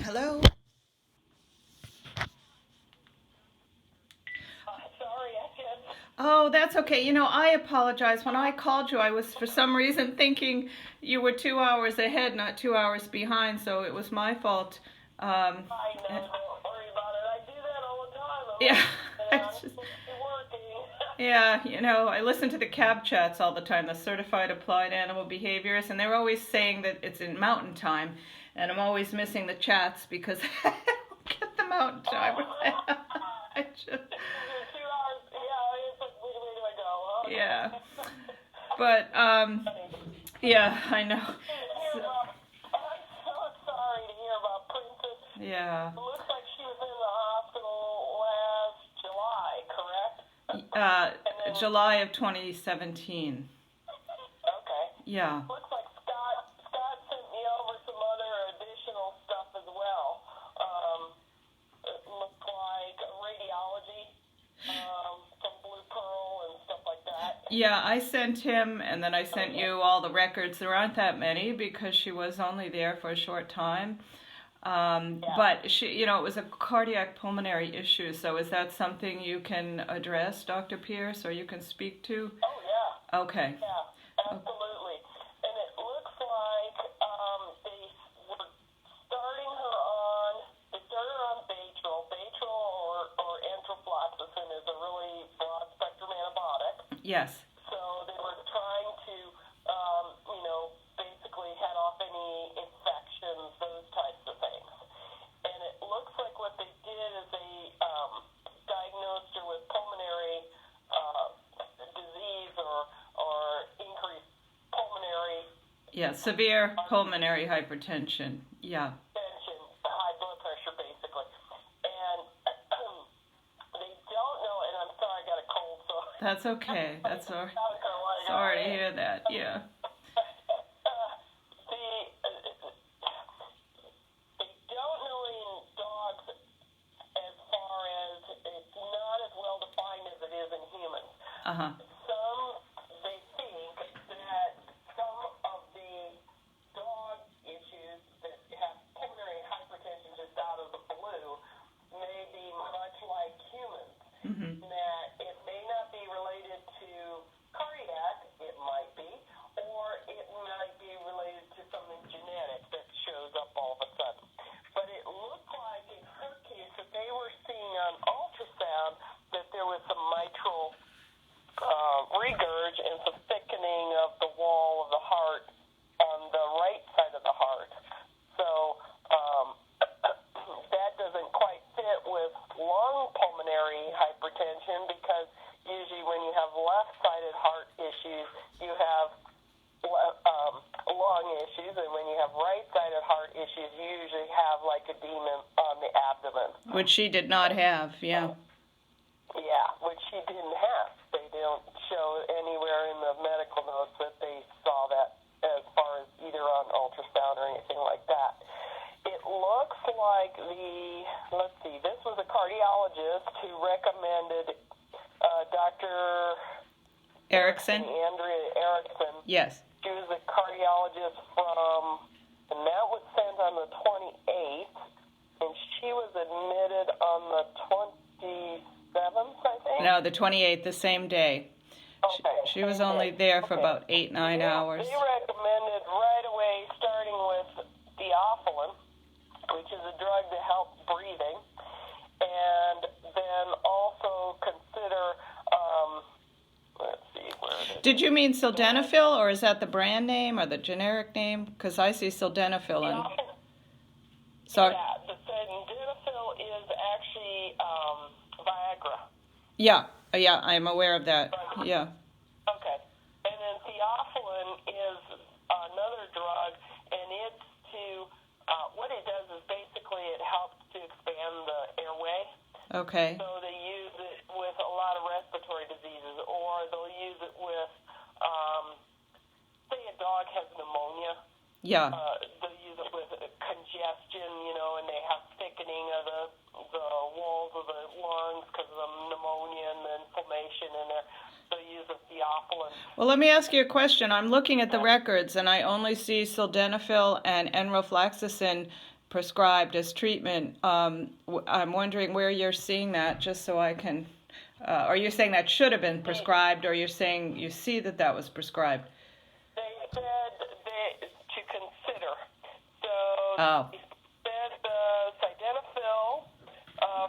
Hello? Sorry, I can't. Oh, that's okay. I apologize. When I called you, I was for some reason thinking you were 2 hours ahead, not 2 hours behind, so it was my fault. Um, I know, eh, don't worry about it. I do that all the time. I'm yeah, like, it's I'm just, supposed to be working. yeah, I listen to the cab chats all the time, the certified applied animal behaviors, and they're always saying that it's in mountain time, and I'm always missing the chats because I don't get the mountain time. I just, You're 2 hours. Yeah, it's like, which way do I go? Okay. yeah. But Funny. yeah, I know. Hear So, about, I'm so sorry to hear about Princess. yeah. It looks like she was in the hospital last July, correct? Uh, And then, July of 2017. okay. Yeah. Looks like Scott sent me over some other additional stuff as well. It looked like radiology from Blue Pearl and stuff like that. Yeah, I sent him, and then I sent you all the records. There aren't that many because she was only there for a short time. Yeah. But it was a cardiac pulmonary issue. So is that something you can address, Dr. Pierce, or you can speak to? Oh, yeah. Okay. Yeah, absolutely. And it looks like they were starting her on, they started her on Baytril. Baytril or enterofloxacin is a really broad spectrum antibiotic. Yes. So they were trying to, basically head off any infections, those types of things. And it looks like what they did is they diagnosed her with pulmonary disease or increased pulmonary Yeah, severe pulmonary hypertension. Yeah. tension, high blood pressure, basically. And they don't know, and I'm sorry, I got a cold, so That's okay. I That's all right. sound kind of like, all Sorry to right. hear that. Yeah. They don't know in dogs as far as it's not as well defined as it is in humans. Uh-huh. They think that some of the dog issues that have pulmonary hypertension just out of the blue may be much like humans. Mhm. That it may not be related to cardiac, it might be, or it might be related to something genetic that shows up all of a sudden. But it looked like in her case that they were seeing on ultrasound that there was some mitral regurg and some thickening of the wall of the heart on the right side of the heart. So that doesn't quite fit with lung pulmonary hypertension because usually when you have left-sided heart issues, you have lung issues, and when you have right-sided heart issues, you usually have like edema on the abdomen. Which she did not have. Yeah. Yeah, which she didn't have. They don't show anywhere in the medical notes that they saw that as far as either on ultrasound or anything like that. It looks like this was a cardiologist who recommended Dr. Erickson? Andrea Erickson. Yes. She was a cardiologist and that was sent on the 28th, and she was admitted on the 27th, I think? No, the 28th, the same day. Okay. She was only there for about 8-9 hours. They recommended right away starting with theophylline, which is a drug to help breathing, and then also consider, let's see, where it is. Did you mean sildenafil, or is that the brand name or the generic name? Because I see sildenafil in. Sorry. Yeah, the sildenafil is actually Viagra. Yeah, I'm aware of that. Yeah. Okay. And then theophylline is another drug, and it's what it does is basically it helps to expand the airway. Okay. So they use it with a lot of respiratory diseases, or they'll use it with, say a dog has pneumonia. Yeah. They'll use it with congestion, and they have thickening of the walls of the lungs because of the pneumonia and the inflammation in there. So use a theophylline. Well, let me ask you a question. I'm looking at the records, and I only see sildenafil and enrofloxacin prescribed as treatment. I'm wondering where you're seeing that, just so I can. Are you saying that should have been prescribed, or you're saying you see that was prescribed? They said to consider. So Oh. they said sildenafil,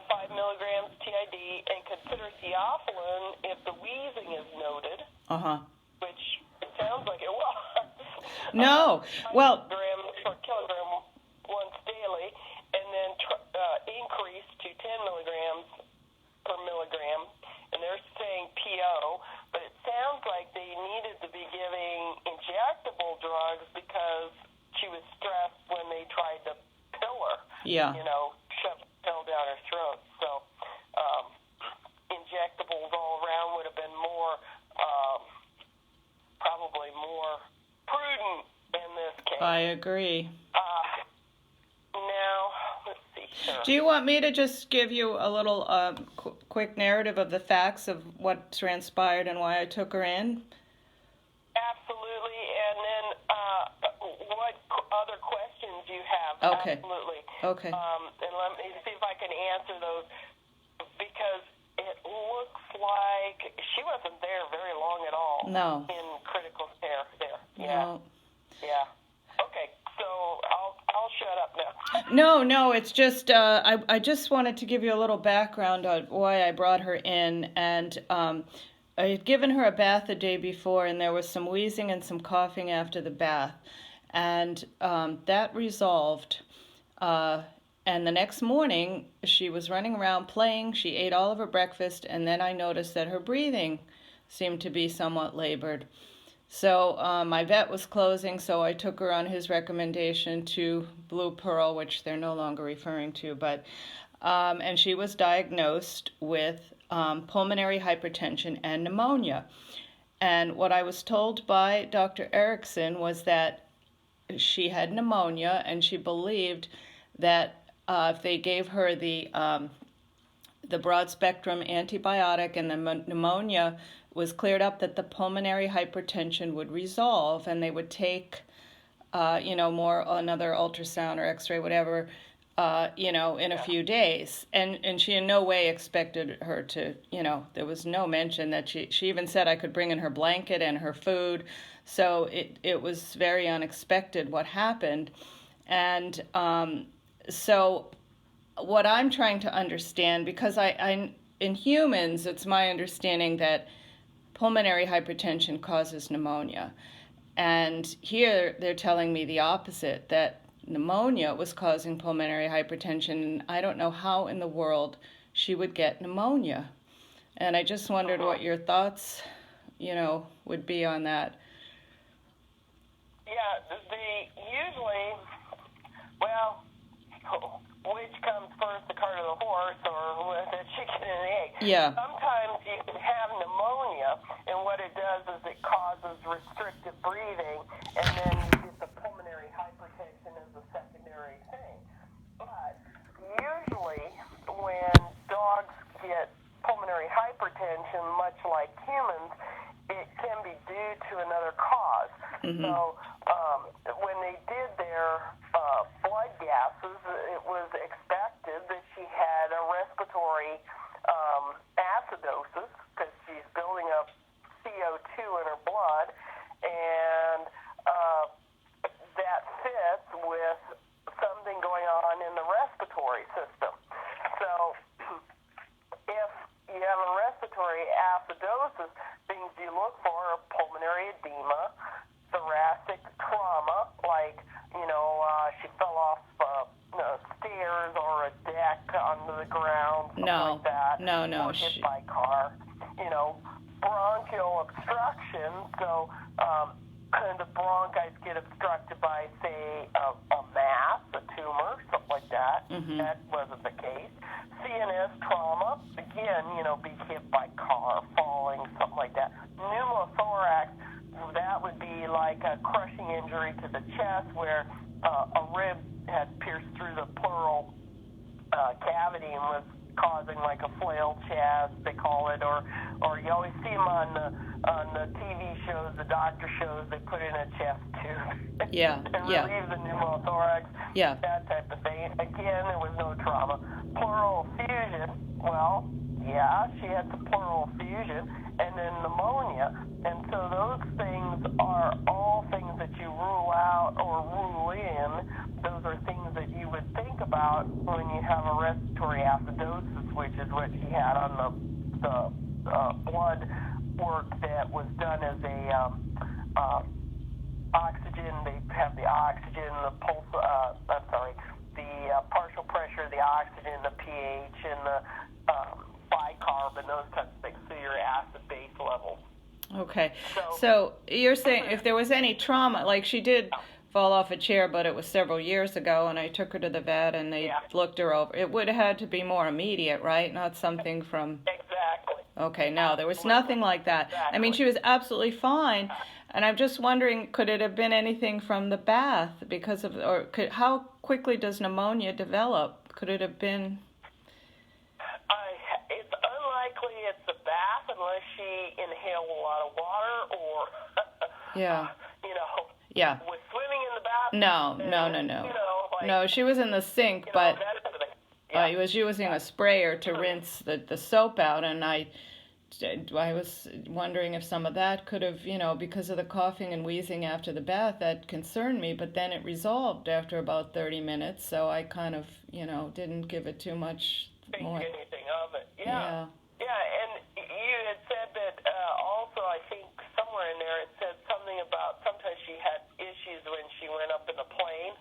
5 milligrams TID, and consider theophylline if the wheezing is noted. Which it sounds like it was. No. Well. Grams per kilogram once daily, and then increase to 10 milligrams per milligram. And they're saying PO, but it sounds like they needed to be giving injectable drugs because she was stressed when they tried to pill her. Yeah. Shove a pill down her throat. So injectables all around would have been probably more prudent in this case. I agree. Now, let's see here. Do you want me to just give you a little quick narrative of the facts of what transpired and why I took her in? Absolutely, and then what other questions you have? Okay. Absolutely. Okay. And let me see if I can answer those, because it looks like she wasn't there very long at all. No. In critical care there. Yeah. No. Yeah. Okay, so I'll shut up now. No, it's just I just wanted to give you a little background on why I brought her in, and I had given her a bath the day before, and there was some wheezing and some coughing after the bath, and that resolved. And the next morning, she was running around playing. She ate all of her breakfast, and then I noticed that her breathing seemed to be somewhat labored. So my vet was closing, so I took her on his recommendation to Blue Pearl, which they're no longer referring to, and she was diagnosed with pulmonary hypertension and pneumonia. And what I was told by Dr. Erickson was that she had pneumonia, and she believed that if they gave her the broad-spectrum antibiotic and the pneumonia was cleared up, that the pulmonary hypertension would resolve, and they would take, another ultrasound or X-ray, whatever, in a few days. And she in no way expected her to, there was no mention that she even said I could bring in her blanket and her food. So it was very unexpected what happened. And so what I'm trying to understand, because I in humans, it's my understanding that pulmonary hypertension causes pneumonia. And here they're telling me the opposite, that pneumonia was causing pulmonary hypertension. And I don't know how in the world she would get pneumonia. And I just wondered what your thoughts, would be on that. Yeah, which comes first, the cart or the horse, or the chicken and the egg? Yeah. Sometimes you can have pneumonia, and what it does is it causes restrictive breathing, and then you get the pulmonary hypertension as a secondary thing. But usually when dogs get pulmonary hypertension, much like humans, it can be due to another cause. Mm-hmm. So when they did their blood gases, it was expected that she had a respiratory acidosis, because she's building up CO2 in her blood, and that fits with something going on in the respiratory system. So if you have a respiratory acidosis, things you look for are pulmonary edema, thoracic trauma, like, she fell off stairs or a deck onto the ground, something like that. No. Or hit by a car. Bronchial obstruction, so the bronchites get obstructed by, say, a mass, a tumor, something like that. Mm-hmm. That wasn't the case. CNS trauma, again, be hit by car, falling, something like that. Pneumothorax, that would be like a crushing injury to the chest where a rib had pierced through the pleural cavity and was causing like a flail chest, they call it, or you always see them on the TV shows, the doctor shows, they put in a chest tube. Yeah, and relieve the pneumothorax, yeah, that type of thing. again, there was no trauma. Pleural effusion, well, yeah, she had some pleural effusion, and then pneumonia. And so those things are all things that you rule out or rule in. Those are things that you would think about when you have a respiratory acidosis, which is what she had on the blood work that was done as a oxygen. They have the oxygen, the pulse. The partial pressure, the oxygen, the pH, and the bicarb, and those types of things. So your acid-base levels. Okay. So you're saying if there was any trauma, like she did fall off a chair, but it was several years ago, and I took her to the vet, and they looked her over. It would have had to be more immediate, right? Not something from... Exactly. Okay, no, there was nothing like that. I mean, she was absolutely fine, and I'm just wondering, could it have been anything from the bath because of, or how quickly does pneumonia develop? Could it have been... It's unlikely it's the bath unless she inhaled a lot of water or, Yeah. Yeah. Was swimming in the bath. No. No, she was in the sink, but I was using a sprayer to rinse the soap out, and I was wondering if some of that could have, because of the coughing and wheezing after the bath, that concerned me, but then it resolved after about 30 minutes, so I kind of, didn't give it too much more. Think anything of it. Yeah. Yeah, and you had said that also, I think somewhere in there it said something about sometimes she had issues when she went up in the plane.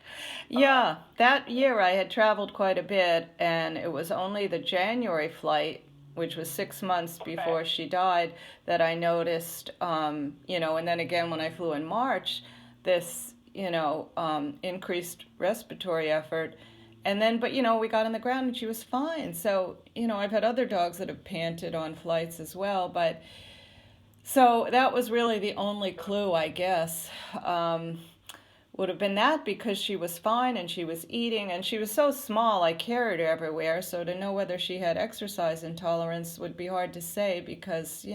Yeah, that year I had traveled quite a bit, and it was only the January flight, which was 6 months before she died, that I noticed, and then again when I flew in March, this, increased respiratory effort. And then, but, we got on the ground and she was fine. So, I've had other dogs that have panted on flights as well. But, so that was really the only clue, I guess, would have been that, because she was fine and she was eating. And she was so small, I carried her everywhere. So to know whether she had exercise intolerance would be hard to say because,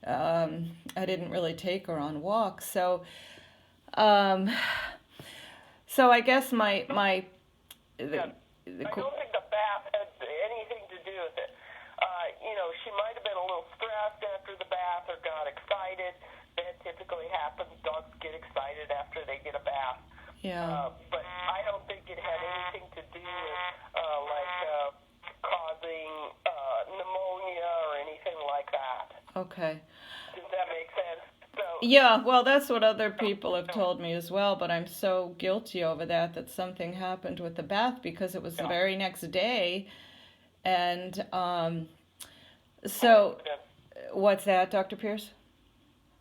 I didn't really take her on walks. So, so I guess my I don't think the bath had anything to do with it. She might have been a little stressed after the bath or got excited. That typically happens. Dogs get excited after they get a bath. Yeah. But I don't think it had anything to do with causing pneumonia or anything like that. Okay. Does that make sense? Yeah, well, that's what other people have told me as well, but I'm so guilty over that something happened with the bath because it was the very next day. And so, what's that, Dr. Pierce?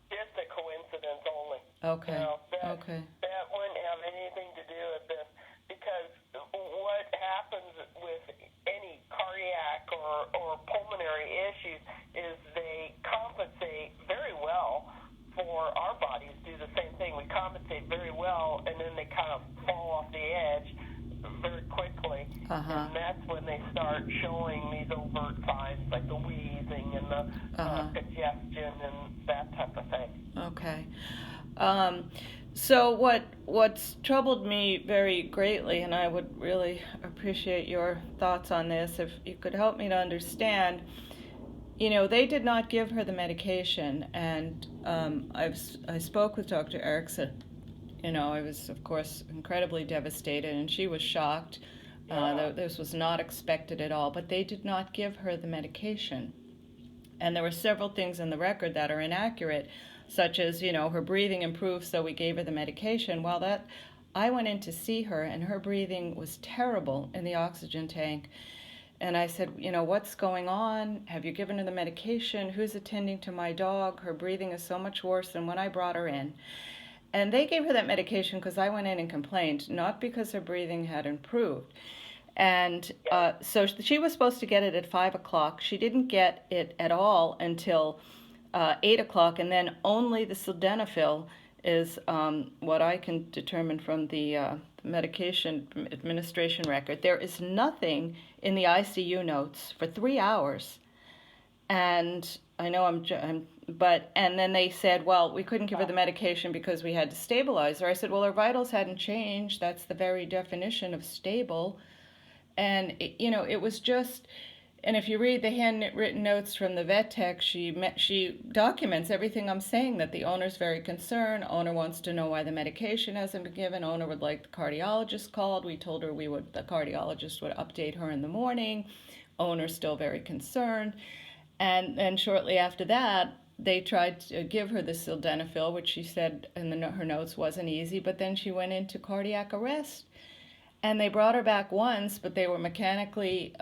Just a coincidence only. Okay, That wouldn't have anything to do with this, because what happens with any cardiac or pulmonary issues is they compensate very well for our bodies, do the same thing. We compensate very well, and then they kind of fall off the edge very quickly. And that's when they start showing these overt signs like the wheezing and the congestion and that type of thing. Okay. So what's troubled me very greatly, and I would really appreciate your thoughts on this, if you could help me to understand, they did not give her the medication, and I spoke with Dr. Erickson. I was, of course, incredibly devastated, and she was shocked. This was not expected at all, but they did not give her the medication. And there were several things in the record that are inaccurate, such as, her breathing improved, so we gave her the medication. Well, I went in to see her, and her breathing was terrible in the oxygen tank. And I said, what's going on? Have you given her the medication? Who's attending to my dog? Her breathing is so much worse than when I brought her in. And they gave her that medication because I went in and complained, not because her breathing had improved. And so she was supposed to get it at 5 o'clock. She didn't get it at all until 8 o'clock, and then only the sildenafil is what I can determine from the medication administration record. There is nothing in the ICU notes for 3 hours. And I know I'm and then they said, well, we couldn't give her the medication because we had to stabilize her. I said, well, her vitals hadn't changed. That's the very definition of stable. And, it was just, and if you read the handwritten notes from the vet tech, she documents everything I'm saying, that the owner's very concerned. Owner wants to know why the medication hasn't been given. Owner would like the cardiologist called. We told her the cardiologist would update her in the morning. Owner's still very concerned. And then shortly after that, they tried to give her the sildenafil, which she said in her notes wasn't easy, but then she went into cardiac arrest. And they brought her back once, but they were mechanically,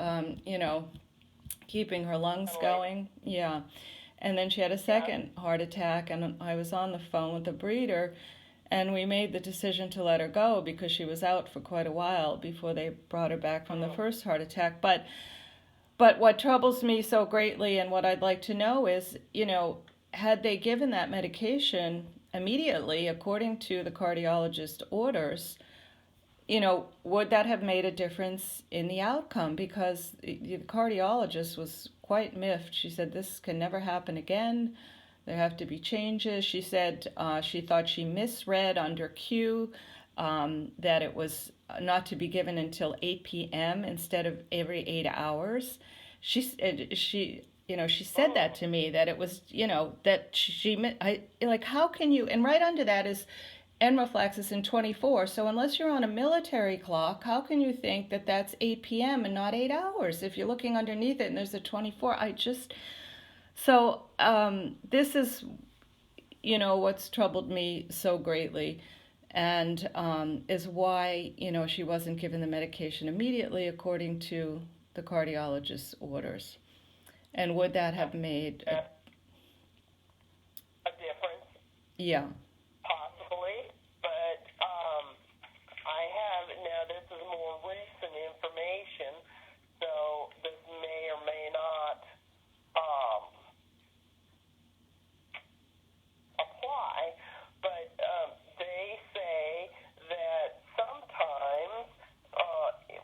keeping her lungs going. Yeah. And then she had a second heart attack, and I was on the phone with the breeder, and we made the decision to let her go because she was out for quite a while before they brought her back from the first heart attack. But what troubles me so greatly, and what I'd like to know is, had they given that medication immediately, according to the cardiologist orders, would that have made a difference in the outcome? Because the cardiologist was quite miffed. She said, this can never happen again. There have to be changes. She said she thought she misread under Q that it was not to be given until 8 p.m. instead of every 8 hours. She said that to me, that it was, how can you, and right under that is enrofloxacin 24. So unless you're on a military clock, how can you think that that's 8 p.m. and not 8 hours? If you're looking underneath it and there's a 24, this is, what's troubled me so greatly, and is why, she wasn't given the medication immediately according to the cardiologist's orders. And would that have made a difference? Yeah. Possibly, but I have, now this is more recent information, so this may or may not apply, but they say that sometimes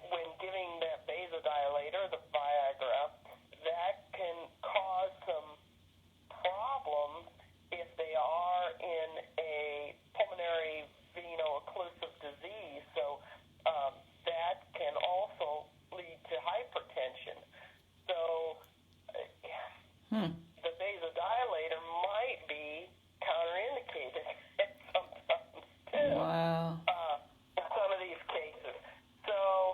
when giving that vasodilator, the Viagra, that can cause some problems if they are in a pulmonary veno-occlusive disease. So that can also lead to hypertension. So the vasodilator might be counterindicated sometimes too. Wow. In some of these cases. So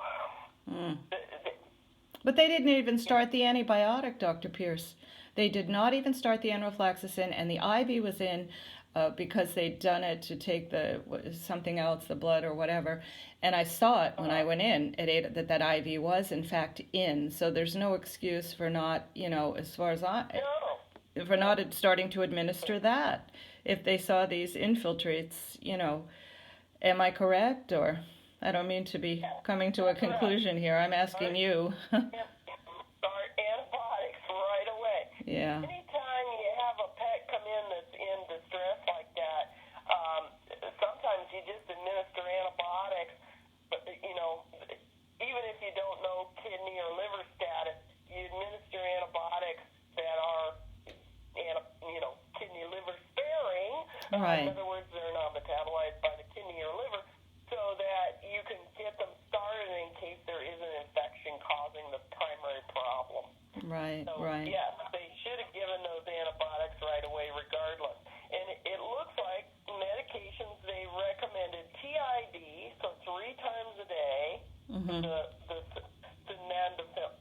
But they didn't even start the antibiotic, Dr. Pierce. They did not even start the enrofloxacin, and the IV was in because they'd done it to take something else, the blood or whatever. And I saw it when I went in at 8 that IV was in fact in. So there's no excuse for not, as far as for not starting to administer that if they saw these infiltrates. Am I correct? Or I don't mean to be coming to a conclusion here. I'm asking you. Start antibiotics right away. Yeah. Anytime you have a pet come in that's in distress like that, sometimes you just administer antibiotics, but even if you don't know kidney or liver status, you administer antibiotics that are kidney liver sparing. Right. In other words, they're not metabolized by the kidney or liver, so that you can get them started in case there is an infection causing the primary problem. Right, So, right. yes, they should have given those antibiotics right away regardless. And it looks like medications, they recommended TID, so 3 times a day, the Nandafil.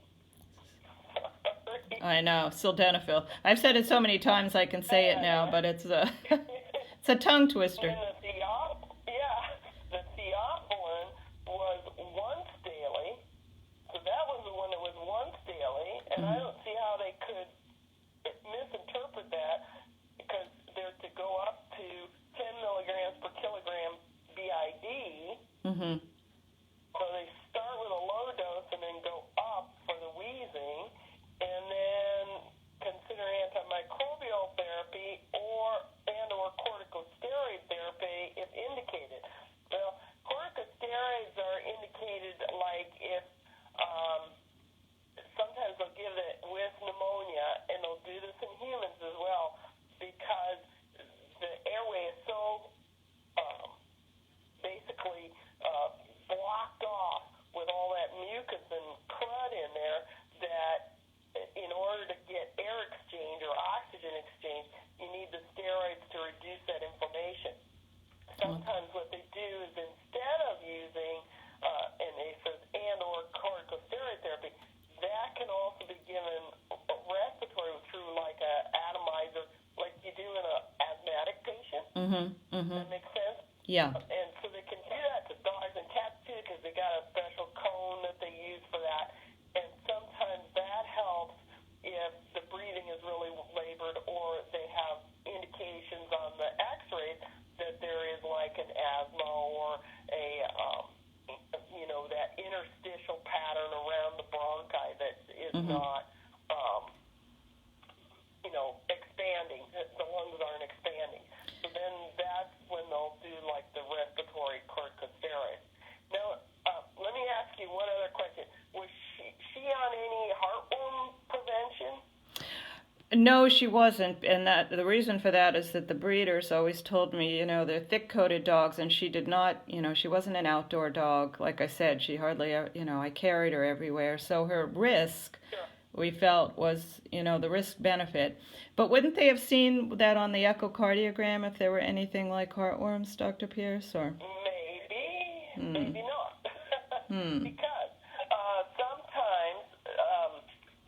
I know, sildenafil. I've said it so many times I can say it now, but it's a tongue twister. And the theophylline was once daily, so that was the one that was once daily, and I don't see how they could misinterpret that, because they're to go up to 10 milligrams per kilogram BID. So they start with a low dose and then go up for the wheezing, and then consider antimicrobial therapy or corticosteroid therapy if indicated. Well, corticosteroids are indicated like if sometimes they'll give it with pneumonia, and they'll do this in humans as well. The Mhm. Does Mhm. that make sense? Yeah. And so they can do that to dogs and cats too, because they got a special cone that they use for that. And sometimes that helps if the breathing is really labored, or they have indications on the X-ray that there is like an asthma or a that interstitial pattern around the bronchi that is Mhm. not expanding. The lungs aren't expanding. So then that's when they'll do like the respiratory corticosteroids. Now, let me ask you one other question. Was she on any heartworm prevention? No, she wasn't, and that the reason for that is that the breeders always told me, they're thick-coated dogs, and she did not, she wasn't an outdoor dog. Like I said, she hardly, I carried her everywhere, so her risk, Sure. we felt was, the risk benefit. But wouldn't they have seen that on the echocardiogram if there were anything like heartworms, Dr. Pierce, or? Maybe, maybe not. Hmm. Because sometimes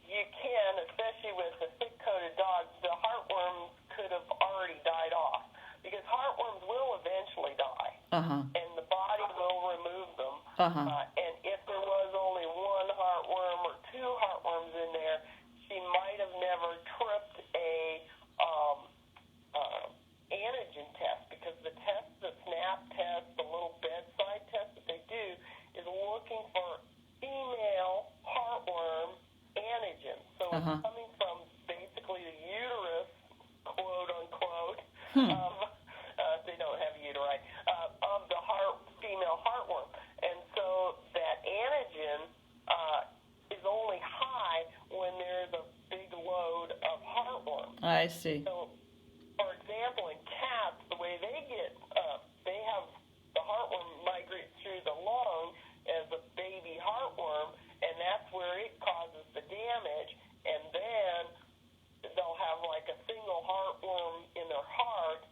you can, especially with a thick-coated dog, the heartworms could have already died off. Because heartworms will eventually die, Uh-huh. and the body will remove them. Uh-huh. And if there was only one heartworm or two heartworms in there, she might have never tripped a antigen test, because the test, the SNAP test, the little bedside test that they do, is looking for female heartworm antigen. So Uh-huh. it's coming from basically the uterus, quote unquote. Hmm. They don't have uteri, of the female heartworm. And so that antigen is only high when there's a big load of heartworm. I see. So, for example, in cats, the way they get, they have the heartworm migrate through the lung as a baby heartworm, and that's where it causes the damage. And then they'll have like a single heartworm in their heart,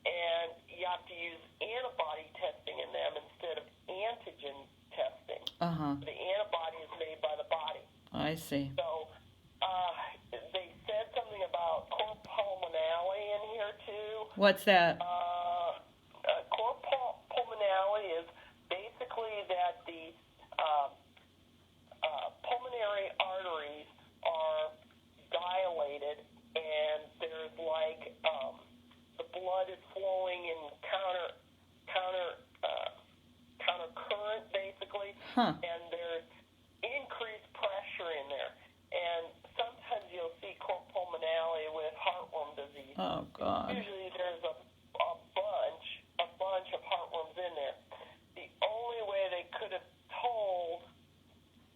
and you have to use antibody testing in them instead of antigen testing. Uh-huh. The antibody is made by the body. I see. So they said something about cor pulmonale in here too. What's that? Cor pulmonale is basically that the pulmonary arteries are dilated, and there's like the blood is flowing in counter current basically, Huh. and there's increased pressure in there. And sometimes you'll see cor pulmonale with heartworm disease. Oh, God. Usually there's a bunch of heartworms in there. The only way they could have told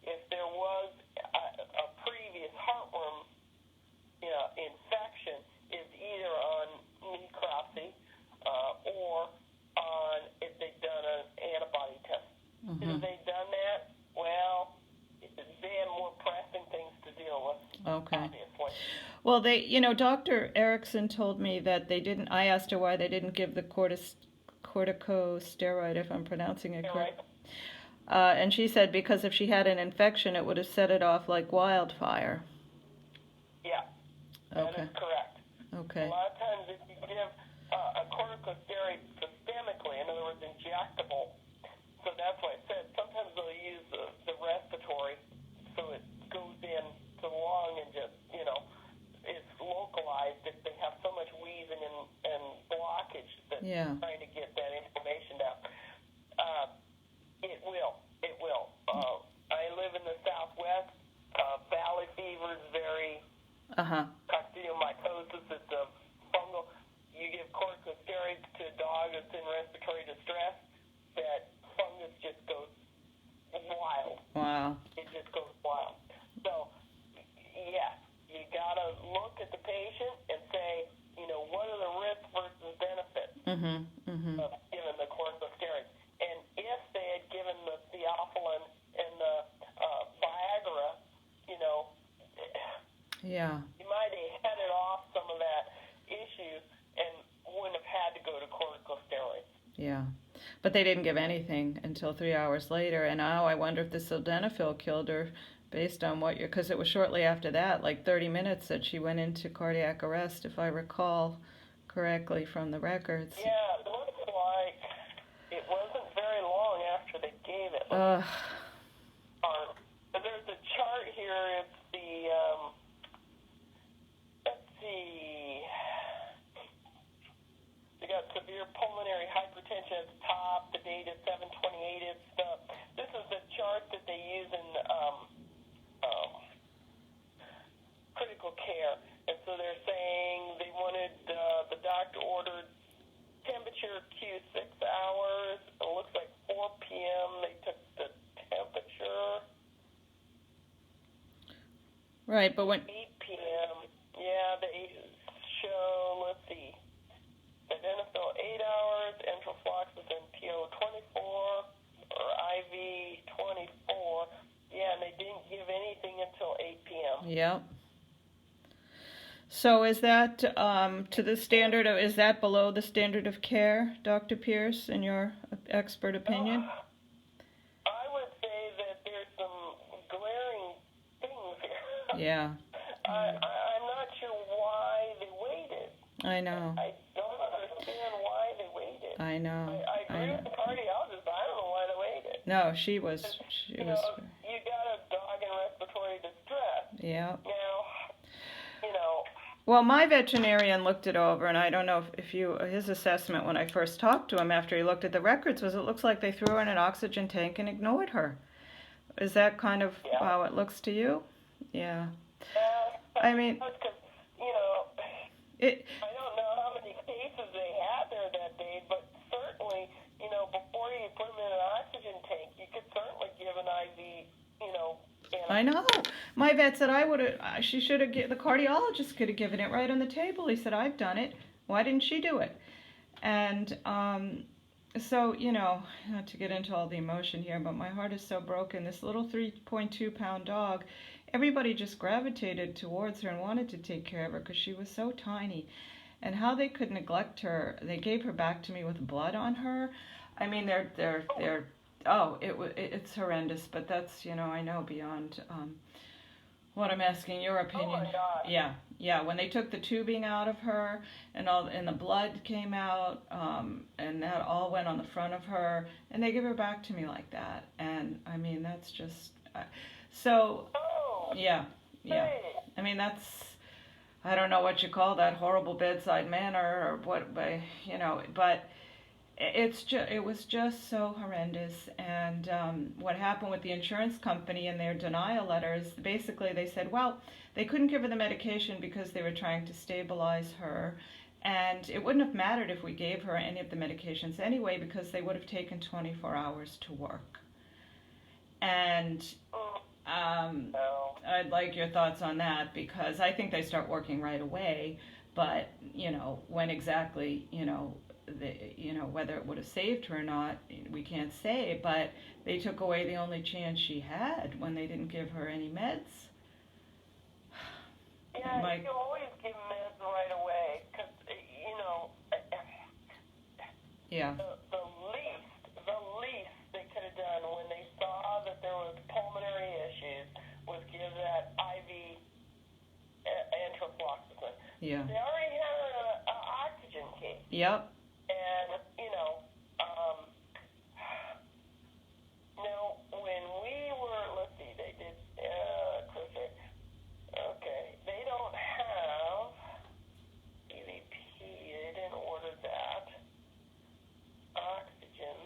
if there was a previous heartworm infection is either on necropsy or on if they've done an antibody test. Mm-hmm. If they've done that, well, they have more pressing things to deal with, Okay. obviously. Well, Dr. Erickson told me that they didn't, I asked her why they didn't give the corticosteroid, if I'm pronouncing it Right? correct. And she said because if she had an infection, it would have set it off like wildfire. Yeah, that Okay. is correct. Okay. A lot of times if you give a corticosteroid systemically, in other words, injectable, so that's why I said sometimes they'll use the respiratory, so it goes in to the lung and just, it's localized if they have so much wheezing and blockage that Yeah. trying to get that inflammation down. It will. I live in the Southwest. Valley fever is very Uh-huh. coccidiomycosis. It's a fungal. You give corticosteroids to a dog that's in respiratory distress, that fungus just goes wild. Wow. It just goes wild. So, yes, you got to look at the patient and say, what are the risks versus benefits Mm-hmm. Mm-hmm. of giving the corticosteroids? And if they had given the theophylline and the Viagra, Yeah. you might have headed off some of that issue and wouldn't have had to go to corticosteroids. Yeah. But they didn't give anything until 3 hours later, and now I wonder if the sildenafil killed her based on what because it was shortly after that, like 30 minutes, that she went into cardiac arrest, if I recall correctly from the records. Yeah, it looks like it wasn't very long after they gave it. Ugh. There's a chart here. It's the, let's see. They got severe pulmonary hypertension at the top. The date is 7/28. This is the chart that they use in critical care. And so they're saying they wanted, the doctor ordered temperature Q6 hours. It looks like 4 p.m. They took the temperature. Right, but when 8 p.m. Yeah, they show, let's see, sildenafil 8 hours, entrofloxacin PO 24, or IV 24. Yeah, and they didn't give anything until 8 p.m. Yep. So is that to the standard of, is that below the standard of care, Dr. Pierce, in your expert opinion? I would say that there's some glaring things here. Yeah. I'm not sure why they waited. I know. I don't understand why they waited. I know. I agree with the cardiologist, but I don't know why they waited. No, she was. You got a dog in respiratory distress. Yeah. Now, you know. Well, my veterinarian looked it over, and I don't know if his assessment when I first talked to him after he looked at the records was it looks like they threw her in an oxygen tank and ignored her. Is that kind of how it looks to you? Yeah. I mean, you know, I don't know how many cases they had there that day, but certainly, you know, before you put them in an oxygen tank, you could certainly give an IV, you know. I know. My vet said she should have, the cardiologist could have given it right on the table. He said, I've done it. Why didn't she do it? And so, you know, not to get into all the emotion here, but my heart is so broken. This little 3.2-pound dog, everybody just gravitated towards her and wanted to take care of her because she was so tiny. And how they could neglect her, they gave her back to me with blood on her. I mean, it's horrendous, but that's, you know, I know beyond what I'm asking your opinion. Oh my God. Yeah. When they took the tubing out of her and the blood came out, and that all went on the front of her, and they give her back to me like that, and I mean that's just yeah. I mean I don't know what you call that, horrible bedside manner or what, but you know, but. It was just so horrendous, and what happened with the insurance company and their denial letters, basically they said, well, they couldn't give her the medication because they were trying to stabilize her, and it wouldn't have mattered if we gave her any of the medications anyway because they would have taken 24 hours to work. And I'd like your thoughts on that because I think they start working right away, but, you know, when exactly, you know, whether it would have saved her or not, we can't say, but they took away the only chance she had when they didn't give her any meds. Yeah, you always give meds right away, because, you know, yeah. The least they could have done when they saw that there was pulmonary issues was give that IV entrofloxacin. Yeah. They already had her in an oxygen case. Yep. And, you know, now, when we were, let's see, they did, okay, they don't have EVP, they didn't order that. Oxygen,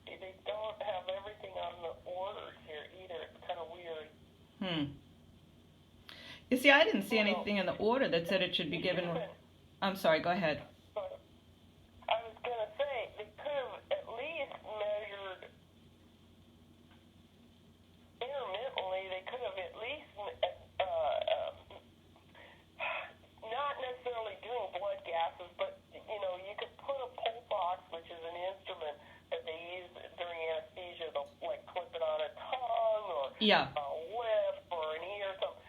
they don't have everything on the orders here either, it's kind of weird. You see, I didn't see anything in the order that said it should be given. I'm sorry, go ahead. Yeah. A lip or an ear, something.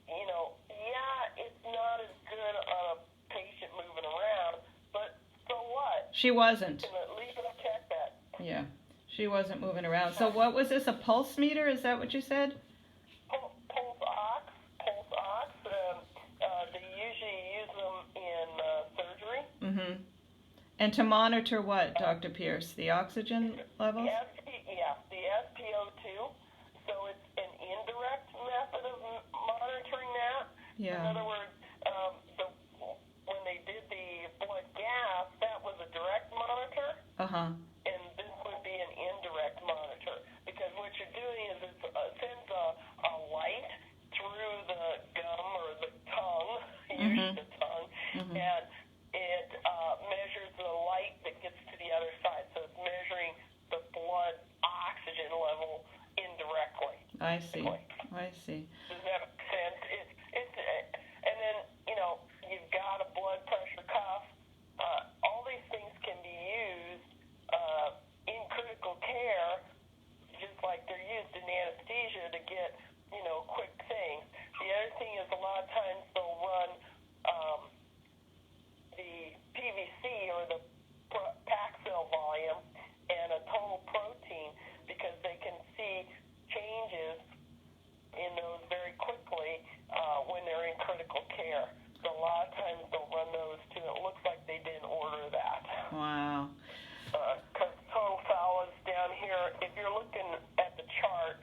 You know, yeah, it's not as good on a patient moving around, but so what? She wasn't. You can at least check that. Yeah, she wasn't moving around. So what was this, a pulse meter? Is that what you said? Pulse ox. They usually use them in surgery. And to monitor what, Dr. Pierce? The oxygen levels? The SpO2. So it's an indirect method of monitoring that. Yeah. In other words, when they did the blood gas, that was a direct monitor. Uh-huh. And this would be an indirect monitor, because what you're doing is it sends a light through the gum or the tongue, usually the tongue, and it measures the light that gets to the other side. So it's measuring the blood oxygen level indirectly. I see. I see. Does that make sense? And then, you've got a blood pressure cuff. All these things can be used in critical care, just like they're used in anesthesia to get, quick things. The other thing is a lot of times they'll run the PVC or the pack cell volume and a total protein, because they can see changes in those very quickly when they're in critical care. So a lot of times they'll run those too. It looks like they didn't order that. Wow. Because total foul is down here. If you're looking at the chart,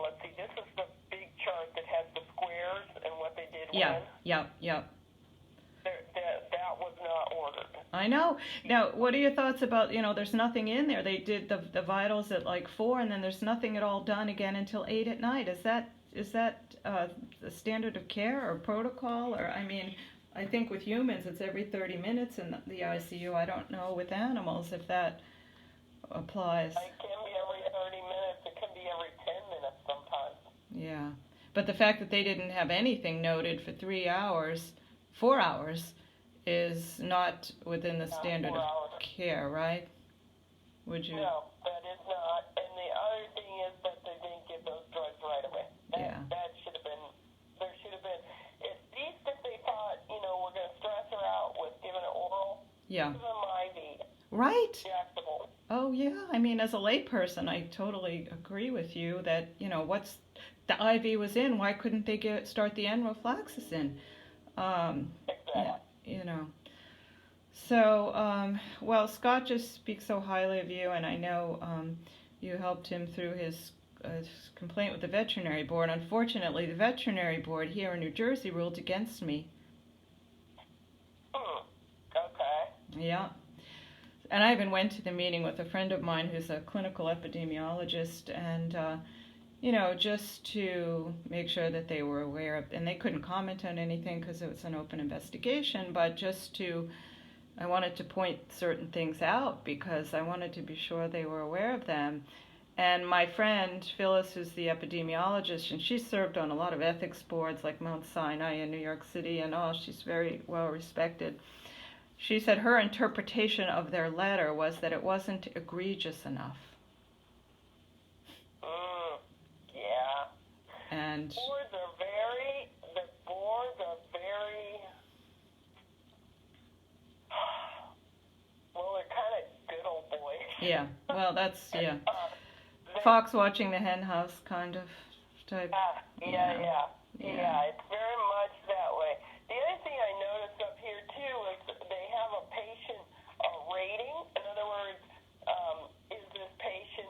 let's see, this is the big chart that has the squares and what they did when. Yep. That was not ordered. I know. Now, what are your thoughts about, there's nothing in there. They did the vitals at like 4, and then there's nothing at all done again until 8 at night. Is that the standard of care or protocol? Or, I think with humans it's every 30 minutes in the ICU. I don't know with animals if that applies. It can be every 30 minutes. It can be every 10 minutes sometimes. Yeah. But the fact that they didn't have anything noted for 4 hours, is not within the standard of care, right? Would you? No, that is not. And the other thing is that they didn't give those drugs right away. That should have been, there should have been, at least if they thought, we're going to stress her out with giving it oral, Yeah. give them IV. Right. Injectable. Oh, yeah. As a layperson, I totally agree with you that, what's the IV was in, why couldn't they start the enrofloxacin? Exactly. So, well, Scott just speaks so highly of you, and I know you helped him through his complaint with the veterinary board. Unfortunately, the veterinary board here in New Jersey ruled against me. Okay. Yeah. And I even went to the meeting with a friend of mine who's a clinical epidemiologist, and just to make sure that they were aware of, and they couldn't comment on anything because it was an open investigation, but I wanted to point certain things out because I wanted to be sure they were aware of them. And my friend Phyllis, who's the epidemiologist, and she served on a lot of ethics boards like Mount Sinai in New York City and all, she's very well respected. She said her interpretation of their letter was that it wasn't egregious enough. And the boards are very, well, they're kind of good old boys. Yeah, well, that's, Fox watching the hen house kind of type. Yeah, it's very much that way. The other thing I noticed up here, too, is they have a patient rating. In other words, is this patient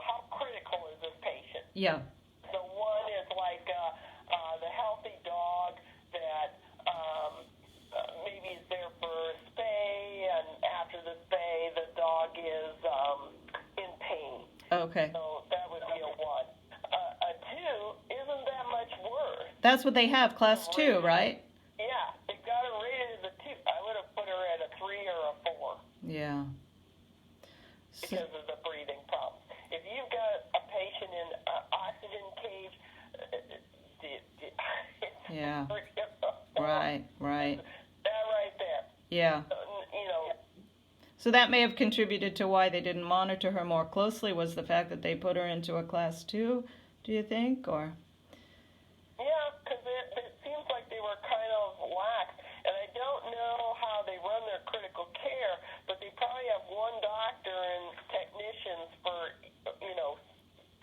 how critical is this patient? Yeah. So one is like the healthy dog that maybe is there for a spay, and after the spay, the dog is in pain. Okay. So that would be a 1. A 2 isn't that much worse. That's what they have, class 2, right? Yeah, they've got her rated as a 2. I would have put her at a 3 or a 4. Yeah. Because of the breathing problem. If you've got a patient in an oxygen cage, yeah. Right. That right there. Yeah. So that may have contributed to why they didn't monitor her more closely, was the fact that they put her into a class 2, do you think, or? Yeah, because it seems like they were kind of lax. And I don't know how they run their critical care, but they probably have one doctor and technicians for,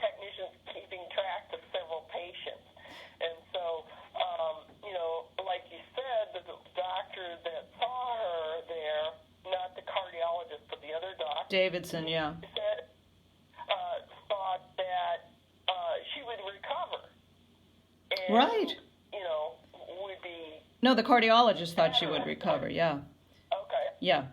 technicians keeping track of several patients. And so, like you said, the doctor that saw her there Davidson, yeah. said, thought that she would recover. And, Right. you know, would be No, the cardiologist thought she would recover, yeah. okay. Yeah.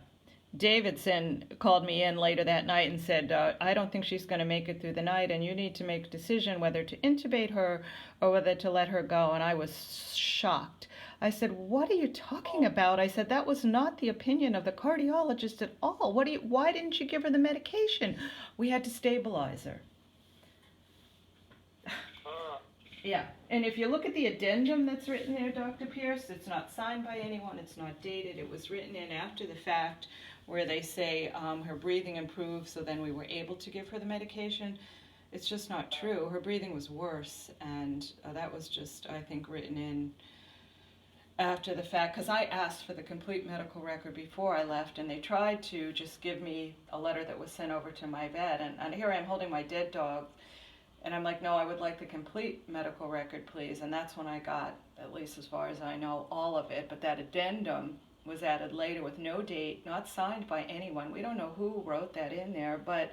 Davidson called me in later that night and said, I don't think she's going to make it through the night, and you need to make a decision whether to intubate her or whether to let her go. And I was shocked. I said, what are you talking about? I said, that was not the opinion of the cardiologist at all. Why didn't you give her the medication? We had to stabilize her. Yeah, and if you look at the addendum that's written there, Dr. Pierce, it's not signed by anyone, it's not dated, it was written in after the fact, where they say her breathing improved, so then we were able to give her the medication. It's just not true. Her breathing was worse, and that was just, I think, written in after the fact, because I asked for the complete medical record before I left, and they tried to just give me a letter that was sent over to my vet, and here I am holding my dead dog. And I'm like, no, I would like the complete medical record, please. And that's when I got, at least as far as I know, all of it. But that addendum was added later with no date, not signed by anyone. We don't know who wrote that in there, but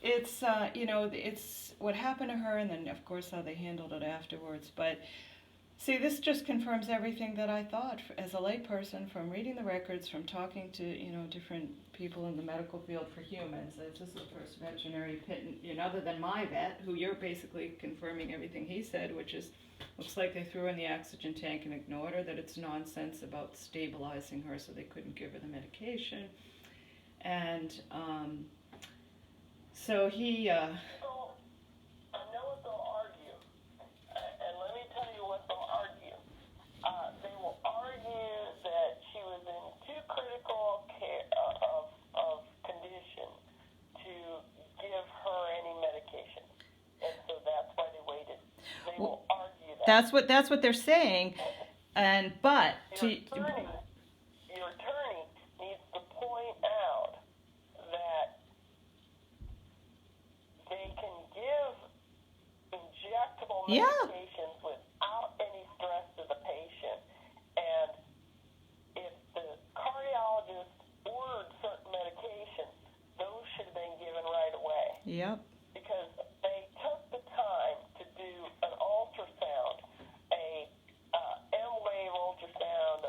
it's, it's what happened to her, and then, of course, how they handled it afterwards. But see, this just confirms everything that I thought as a layperson from reading the records, from talking to, different people in the medical field for humans. This is the first veterinary opinion, other than my vet, who you're basically confirming everything he said, which is, looks like they threw in the oxygen tank and ignored her, that it's nonsense about stabilizing her, so they couldn't give her the medication. And so he... That's what they're saying, but your attorney needs to point out that they can give injectable medications without any stress to the patient, and if the cardiologist ordered certain medications, those should have been given right away. Yep. Because they took the time to do an ultrasound, a M-wave ultrasound,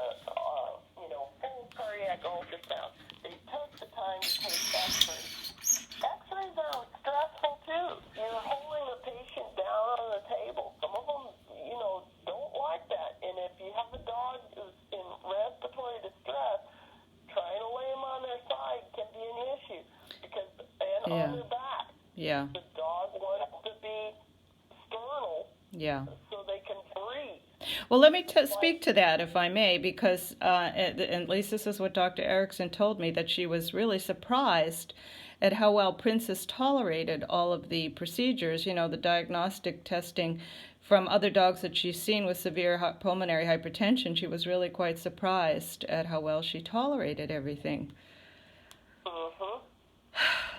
full cardiac ultrasound. They took the time to take X-rays. X-rays are stressful too. You're holding the patient down on the table. Some of them, don't like that. And if you have a dog who's in respiratory distress, trying to lay them on their side can be an issue on their back. Yeah. The dog wants to be sternal. Yeah. So they can breathe. Well, let me speak to that, if I may, because at least this is what Dr. Erickson told me, that she was really surprised at how well Princess tolerated all of the procedures, the diagnostic testing from other dogs that she's seen with severe pulmonary hypertension. She was really quite surprised at how well she tolerated everything. Mm-hmm.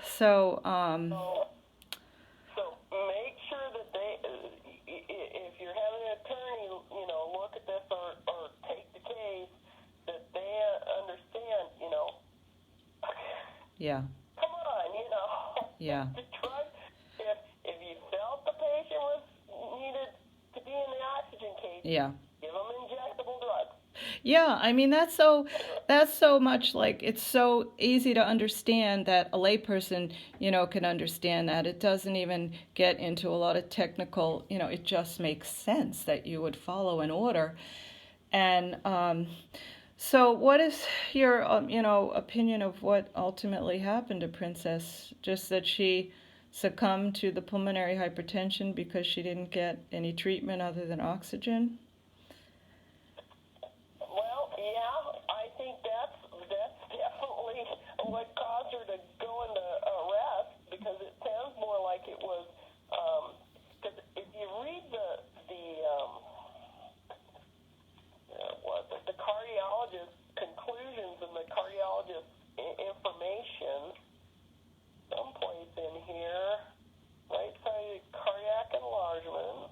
So make sure that if you're having an attorney, look at this or take the case, that they understand, Yeah. Come on, Yeah. The drug, if you felt the patient needed to be in the oxygen case, Yeah. give them injectable drugs. Yeah, I mean, that's so much like, it's so easy to understand that a layperson, can understand that. It doesn't even get into a lot of technical, it just makes sense that you would follow an order. And so what is your, opinion of what ultimately happened to Princess? Just that she succumbed to the pulmonary hypertension because she didn't get any treatment other than oxygen? What caused her to go into arrest, because it sounds more like it was, because if you read the cardiologist's conclusions and the cardiologist's information, someplace in here, right-sided cardiac enlargement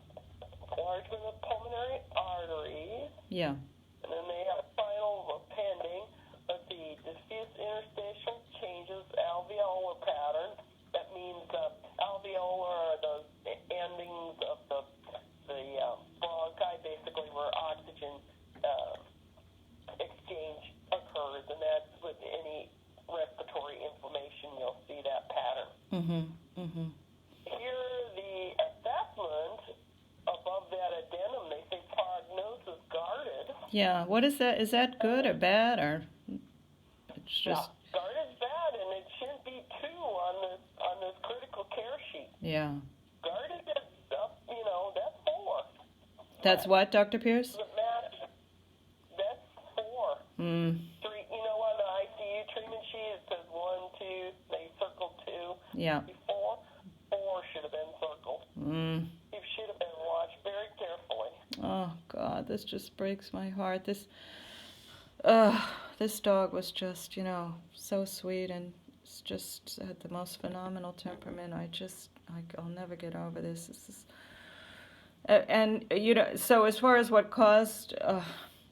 of pulmonary arteries. Yeah. And then they have final pending. Let's see, diffuse interstitial changes, valve Here, the assessment above that addendum, they say prognosis guarded. Yeah. What is that? Is that good or bad, or it's just? Yeah, guarded's bad, and it shouldn't be 2 on this critical care sheet. Yeah. Guarded is up, that's 4. That's what, Dr. Pierce? The math, that's 4. 3, on the ICU treatment sheet, it says 1, 2, they circled 2. Yeah. 4 should have been circled. You should have been watched very carefully. Oh God, this just breaks my heart. This dog was just, so sweet, and just had the most phenomenal temperament. I'll never get over this. This is, and so as far as what caused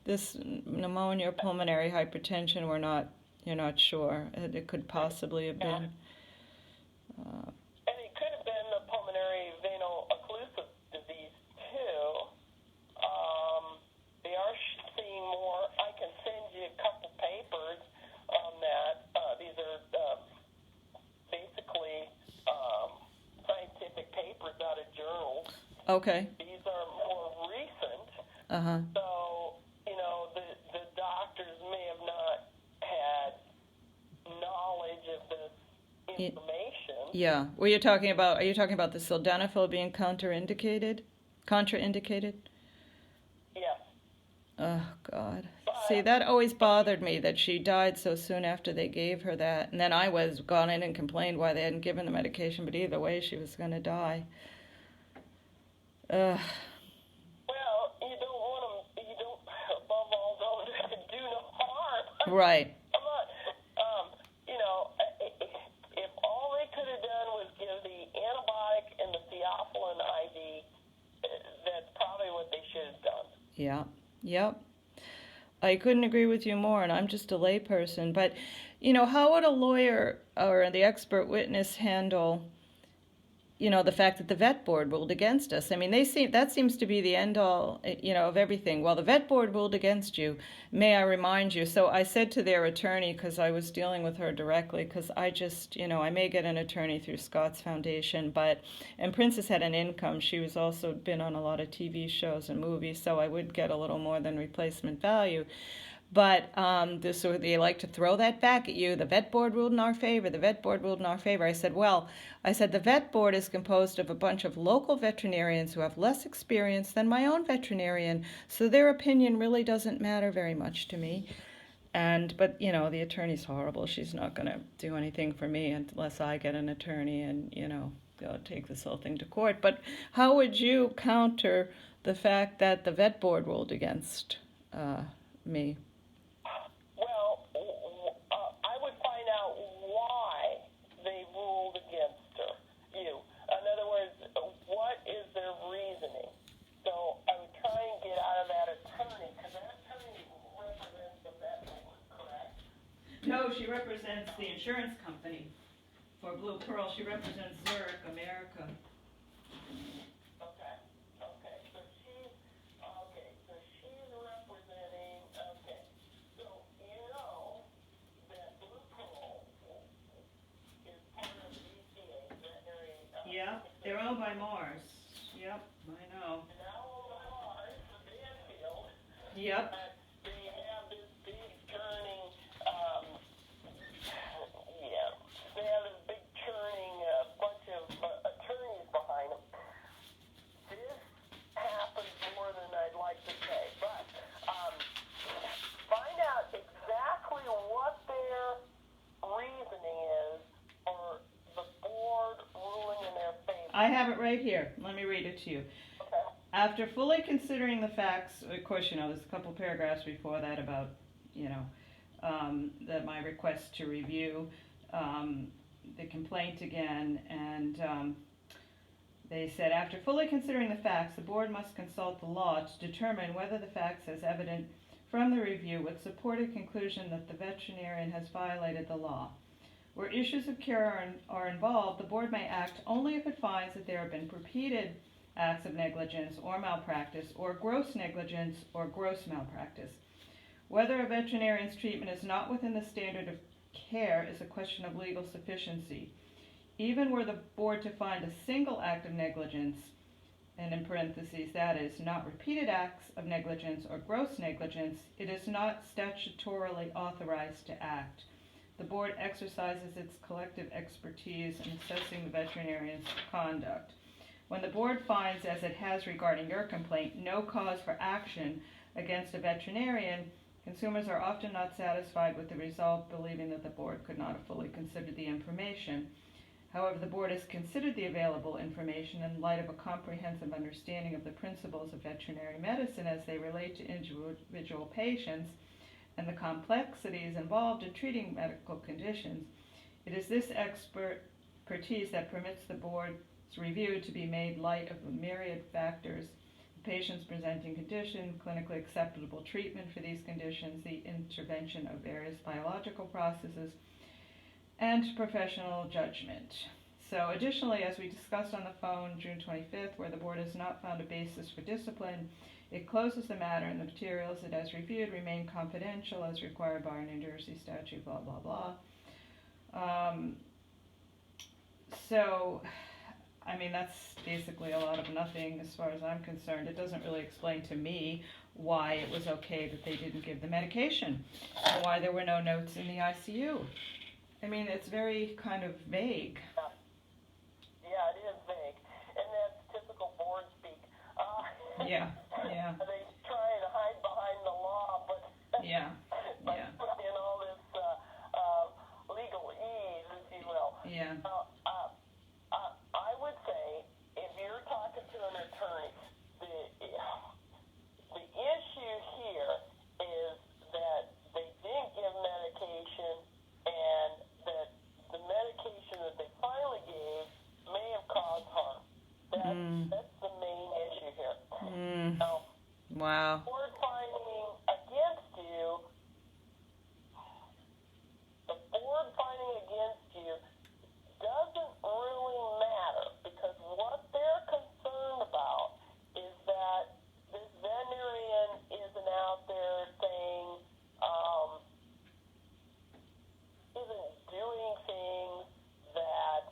this pneumonia or pulmonary hypertension, you're not sure. It could possibly have been. And it could have been the pulmonary veno-occlusive disease too. They are seeing more. I can send you a couple papers on that. These are basically scientific papers out of journals. Okay. These are more recent. Uh-huh. So, the doctors may have not had knowledge of this information. Yeah. Are you talking about the sildenafil being contraindicated? Yes. Oh, God. See, that always bothered me, that she died so soon after they gave her that. And then I was gone in and complained why they hadn't given the medication, but either way, she was going to die. Well, you don't want them, above all, don't do no harm. Right. Come on. If all they could have done was give the antibiotic and the theophylline IV, that's probably what they should have done. Yeah. Yep. I couldn't agree with you more, and I'm just a layperson. But, how would a lawyer or the expert witness handle, the fact that the vet board ruled against us? I mean, that seems to be the end all, of everything. Well, the vet board ruled against you. May I remind you? So I said to their attorney, because I was dealing with her directly, because I just, I may get an attorney through Scott's Foundation, and Princess had an income. She was also been on a lot of TV shows and movies, so I would get a little more than replacement value. But so they like to throw that back at you. The vet board ruled in our favor. The vet board ruled in our favor. I said, the vet board is composed of a bunch of local veterinarians who have less experience than my own veterinarian, so their opinion really doesn't matter very much to me. But the attorney's horrible. She's not going to do anything for me unless I get an attorney and, go take this whole thing to court. But how would you counter the fact that the vet board ruled against me? Well, I would find out why they ruled against you. In other words, what is their reasoning? So I would try and get out of that attorney, because that attorney represents the vet board, correct? No, she represents the insurance company. For Blue Pearl, she represents Zurich America. Okay. So she's representing, so that Blue Pearl is part of VCA, veterinary. Yep, they're owned by Mars. Yep, I know. Now owned by Mars, the Banfield. Yep. They have this big churning, bunch of attorneys behind them. This happens more than I'd like to say, but find out exactly what their reasoning is for the board ruling in their favor. I have it right here. Let me read it to you. Okay. After fully considering the facts, of course, there's a couple paragraphs before that about, that my request to review the complaint again, and they said, after fully considering the facts, the board must consult the law to determine whether the facts as evident from the review would support a conclusion that the veterinarian has violated the law. Where issues of care are involved, the board may act only if it finds that there have been repeated acts of negligence or malpractice, or gross negligence or gross malpractice. Whether a veterinarian's treatment is not within the standard of care is a question of legal sufficiency. even were the board to find a single act of negligence, and in parentheses, that is, not repeated acts of negligence or gross negligence, it is not statutorily authorized to act. The board exercises its collective expertise in assessing the veterinarian's conduct. When the board finds, as it has regarding your complaint, no cause for action against a veterinarian, consumers are often not satisfied with the result, believing that the board could not have fully considered the information. However, the board has considered the available information in light of a comprehensive understanding of the principles of veterinary medicine as they relate to individual patients and the complexities involved in treating medical conditions. It is this expertise that permits the board's review to be made light of a myriad factors: the patient's presenting condition, clinically acceptable treatment for these conditions, the intervention of various biological processes, and professional judgment. So additionally, as we discussed on the phone June 25th, where the board has not found a basis for discipline, it closes the matter and the materials it has reviewed remain confidential as required by our New Jersey statute, blah, blah, blah. So, I mean, that's basically a lot of nothing as far as I'm concerned. It doesn't really explain to me why it was okay that they didn't give the medication, and why there were no notes in the ICU. I mean, it's very kind of vague. Yeah, it is vague, and that's typical board speak. Yeah. They try and hide behind the law, but Yeah. put in all this legal ease, if you will. Yeah. I would say if you're talking to an attorney, the issue here is that they didn't give medication, and that the medication that they finally gave may have caused harm. That's the main issue here. Now, Wow. board finding against you, the board finding against you doesn't really matter, because what they're concerned about is that this veterinarian isn't out there saying, isn't doing things that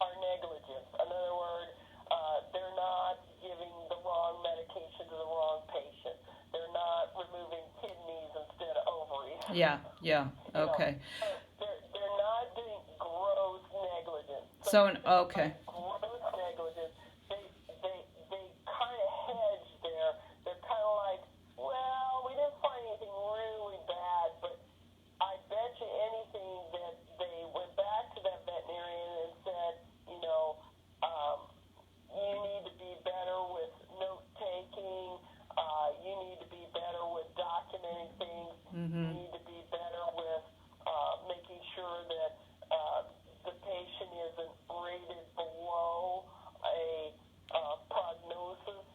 are negligent. In other words, they're not giving the wrong medication to the wrong patient. They're not removing kidneys instead of ovaries. Yeah. Okay. They're not doing gross negligence. Okay. Gross negligence. They kind of hedge there. They're kind of like, well, we didn't find anything really bad, but I bet you anything that they went back to that veterinarian and said, you need to be better with note taking. You need to be better with documenting things. You need to be better with making sure that the patient isn't rated below a prognosis,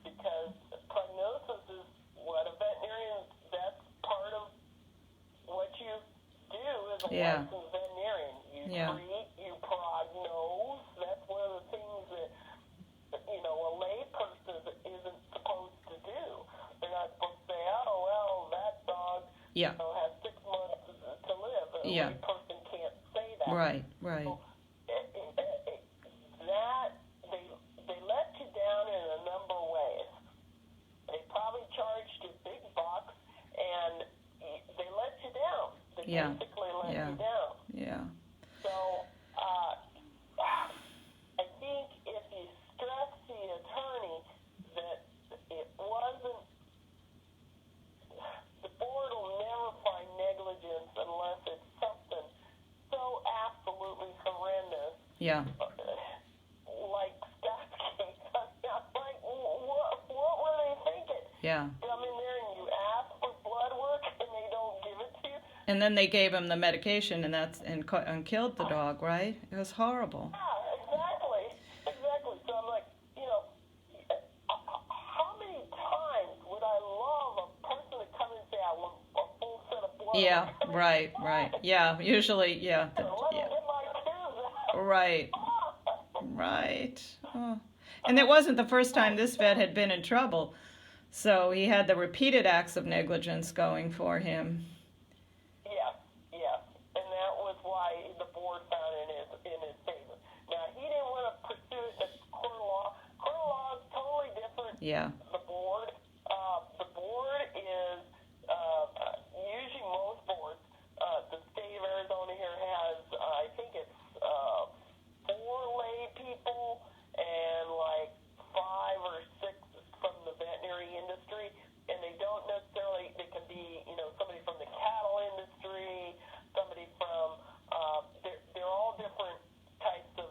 because prognosis is what a veterinarian, that's part of what you do as a licensed veterinarian. You treat, you prognose. That's one of the things that a lay person isn't supposed to do. They're not supposed to say, oh, well, that dog has 6 months to live. A lay person can't say that. Right. So, they let you down in a number of ways. They probably charged you big bucks, and they let you down. They basically let you down. Yeah. So, I think if you stress the attorney that it wasn't, the board will never find negligence unless it's something so absolutely horrendous. Yeah. Like Scott's case. Like, what were they thinking? Yeah. You come in there and you ask for blood work and they don't give it to you? And then they gave him the medication and killed the dog, right? It was horrible. Yeah, exactly. So I'm like, how many times would I love a person to come and say, I want a full set of blood? Yeah, right. Yeah, usually, Let me get my tubes out. Right. Oh. And it wasn't the first time this vet had been in trouble, so he had the repeated acts of negligence going for him. Yeah, and Yeah. The board. The board is usually most boards. The state of Arizona here has, I think it's 4 lay people and like 5 or 6 from the veterinary industry, and they don't necessarily. They can be, somebody from the cattle industry, somebody from. They're all different types of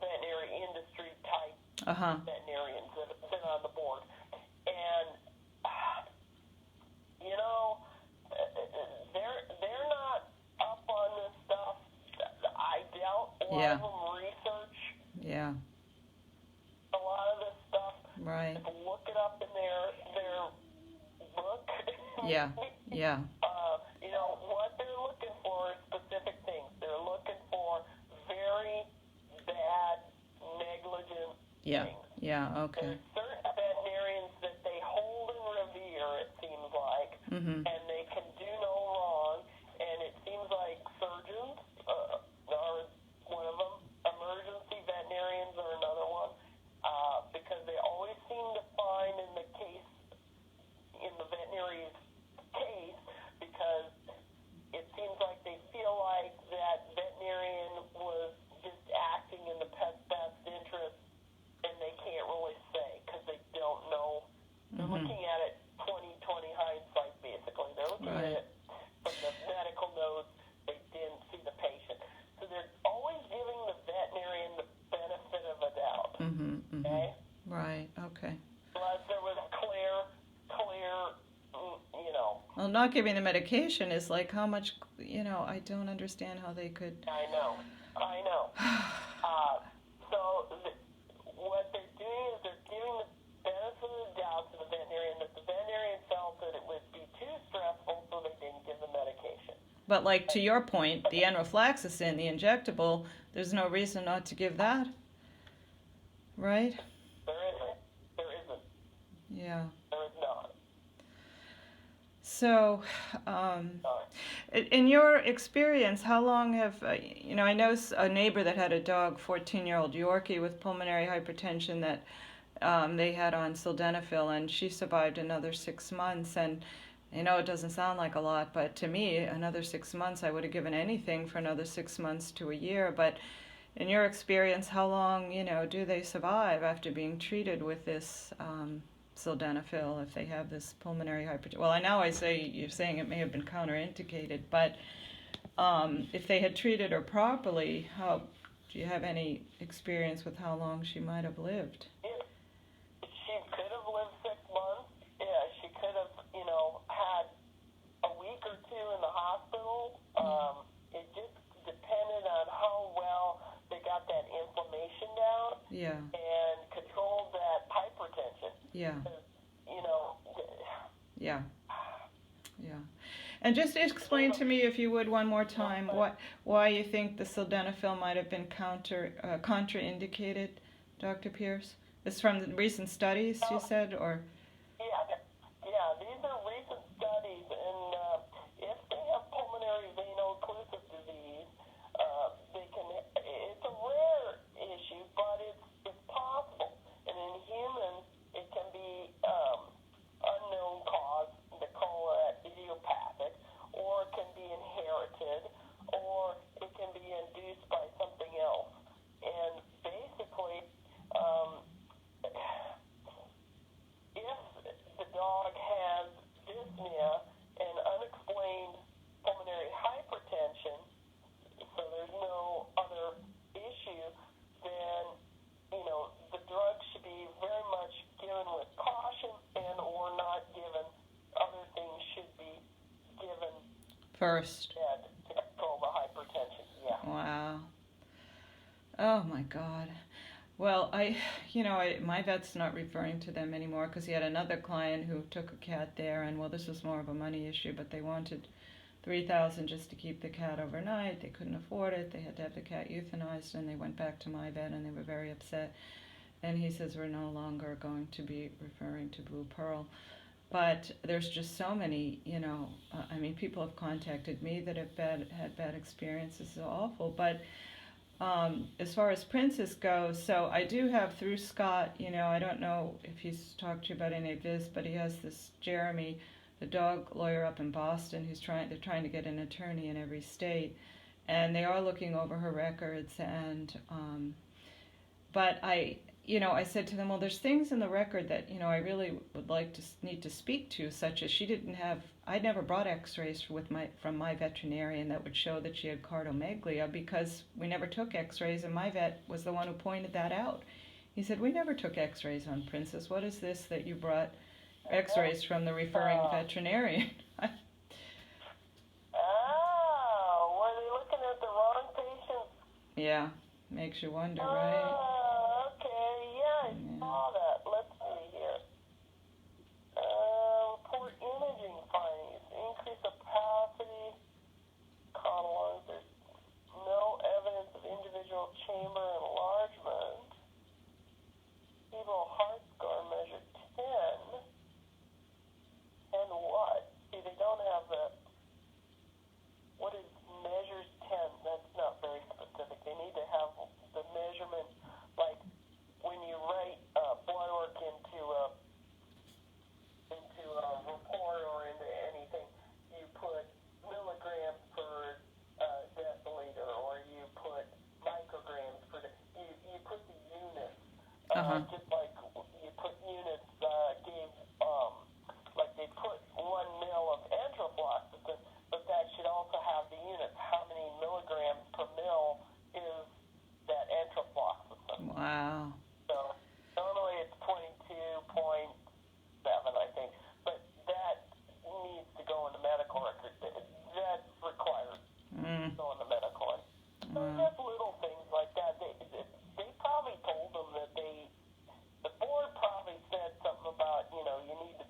veterinary industry type veterinarians that sit on the board, and they're not up on this stuff. I doubt a lot of them research. Yeah. A lot of this stuff. Right. Look it up in their book. Yeah. Yeah. What they're looking for is specific things. They're looking for very bad, negligent things. Yeah. Okay. There's certain veterinarians that they hold in revere, it seems like, and they can do no wrong. And it seems like surgeons are one of them. Emergency veterinarians are another one, because they always seem to find in the veterinary's case, because it seems like they feel like that veterinarian was just acting in the pet's best interest, and they can't really say because they don't know. They're looking at it 20/20 hindsight, basically. They're looking at it from the medical nose. They didn't see the patient. So they're always giving the veterinarian the benefit of a doubt. Okay? Right. Okay. Unless there was clear, Well, not giving the medication is like how much, I don't understand how they could. I know. So what they're doing is they're giving the benefit of the doubt to the veterinarian, that the veterinarian felt that it would be too stressful, so they didn't give the medication. But like to your point, the enrofloxacin, the injectable, there's no reason not to give that, right? There isn't. Yeah. There is not. So, in your experience, how long have, I know a neighbor that had a dog, 14-year-old Yorkie with pulmonary hypertension that they had on sildenafil, and she survived another 6 months. And it doesn't sound like a lot, but to me, another 6 months, I would have given anything for another 6 months to a year. But in your experience, how long, do they survive after being treated with this sildenafil if they have this pulmonary hypertension? Well, you're saying it may have been counterindicated, but if they had treated her properly, do you have any experience with how long she might have lived? She could have lived 6 months. Yeah, she could have, had a week or 2 in the hospital. It just depended on how well they got that inflammation down. Yeah. And controlled that hypertension. Yeah. Yeah. Yeah. And just explain to me, if you would, one more time, why you think the sildenafil might have been contraindicated, Dr. Pierce? It's from the recent studies, you said, or? Yeah, these are recent studies, and if they have pulmonary veno-occlusive disease, it's a rare issue, but it's possible. And in humans, it can be unknown cause, they call it idiopathic, or it can be inherited, or it can be induced by something else. And basically, if the dog has dyspnea and unexplained pulmonary hypertension, so there's no other issue, then, the drug should be very much given with caution and or not given. Other things should be given first to control the hypertension. Yeah. Wow. Oh my God. Well, my vet's not referring to them anymore because he had another client who took a cat there, and this was more of a money issue, but they wanted $3,000 just to keep the cat overnight. They couldn't afford it. They had to have the cat euthanized, and they went back to my vet, and they were very upset. And he says, we're no longer going to be referring to Blue Pearl. But there's just so many, people have contacted me that have had bad experiences. It's awful. But as far as Princess goes, so I do have through Scott, I don't know if he's talked to you about any of this, but he has this Jeremy, the dog lawyer up in Boston, they're trying to get an attorney in every state, and they are looking over her records, and but I said to them, well, there's things in the record that, I really would need to speak to, such as I never brought x-rays from my veterinarian that would show that she had cardomeglia, because we never took x-rays, and my vet was the one who pointed that out. He said, we never took x-rays on Princess. What is this that you brought x-rays from the referring veterinarian? Were they looking at the wrong patient? Yeah, makes you wonder, right? I saw that. Let's see here. Report imaging findings. Increased opacity. Condyles. There's no evidence of individual chamber enlargement. Femoral heart scar measured 10. And what? See, they don't have that. What is measures 10? That's not very specific. They need to have the measurement, like when you write blood work into a report or into anything, you put milligrams per deciliter, or you put micrograms per. You put the units, just like you put units. Like they put 1 mil of enterofloxacin, but that should also have the units. How many milligrams per mil is that enterofloxacin? Wow. So normally it's 22.7, I think, but that needs to go in the medical record. That's required to go in the medical record. So just little things like that. They probably told them that the board probably said something about, you need to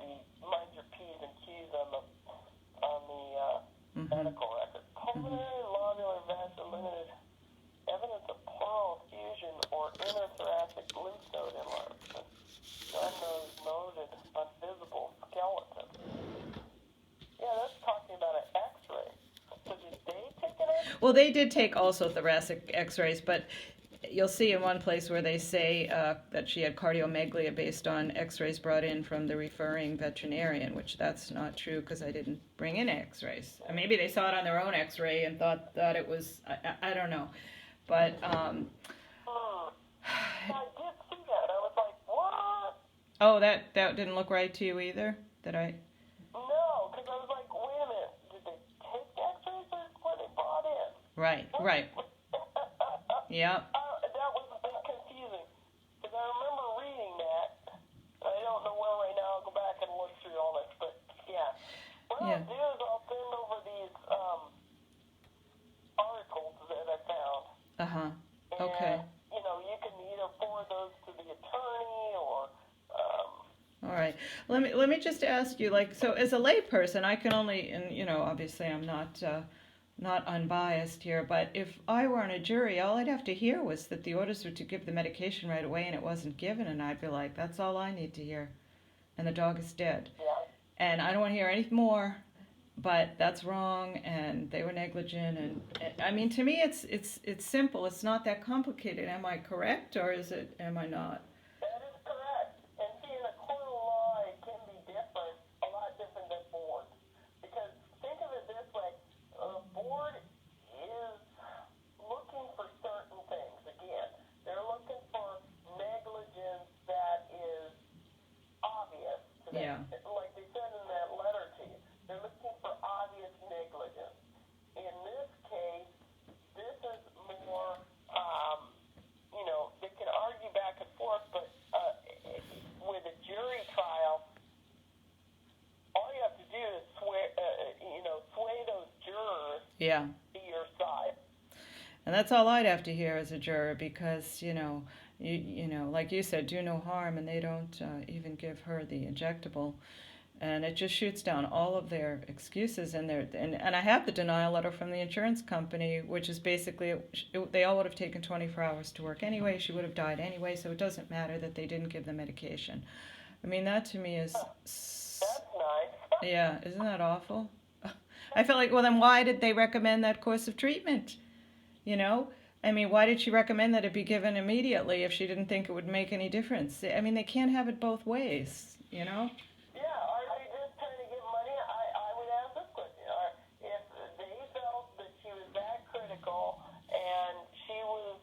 mind your P's and Q's on the medical record. Pulmonary lobular vessel limited evidence of pleural effusion or interthoracic lymph node enlargement. None noted on visible skeleton. Yeah, that's talking about an X-ray. So did they take an X-ray? Well, they did take also thoracic x-rays, but you'll see in one place where they say that she had cardiomegalia based on x-rays brought in from the referring veterinarian, which that's not true, because I didn't bring in x-rays. Maybe they saw it on their own x-ray and thought it was, I don't know. But I did see that. I was like, what? Oh, that didn't look right to you either? No, because I was like, wait a minute. Did they take x-rays or were they brought in? Right. Yeah. That was a bit confusing, because I remember reading that. I don't know where right now. I'll go back and look through all this, but yeah. What I'll do is I'll send over these articles that I found. Okay. And, you can either forward those to the attorney or. All right. Let me just ask you, so as a layperson, I can only, and obviously I'm not unbiased here, but if I were on a jury, all I'd have to hear was that the orders were to give the medication right away, and it wasn't given, and I'd be like, that's all I need to hear, and the dog is dead. Yeah. And I don't want to hear anything more. But that's wrong, and they were negligent, and I mean, to me, it's simple. It's not that complicated. Am I correct, or am I not? That is correct. And see, in a court of law, it can be different, a lot different than board. Because think of it this way: a board is looking for certain things. Again, they're looking for negligence that is obvious to them. Yeah. Like they said in that letter to you. They're looking for obvious negligence. In this case, this is more, they can argue back and forth, but with a jury trial, all you have to do is sway those jurors to your side. And that's all I'd have to hear as a juror, because, you like you said, do no harm, and they don't even give her the injectable. And it just shoots down all of their excuses, and I have the denial letter from the insurance company, which is basically they all would have taken 24 hours to work anyway. She would have died anyway, so it doesn't matter that they didn't give the medication. I mean, that to me is That's nice. Yeah, isn't that awful? I feel like, well, then why did they recommend that course of treatment? I mean, why did she recommend that it be given immediately if she didn't think it would make any difference? I mean, they can't have it both ways, you know? Yeah, are they just trying to get money? I would ask this question. If they felt that she was that critical and she was,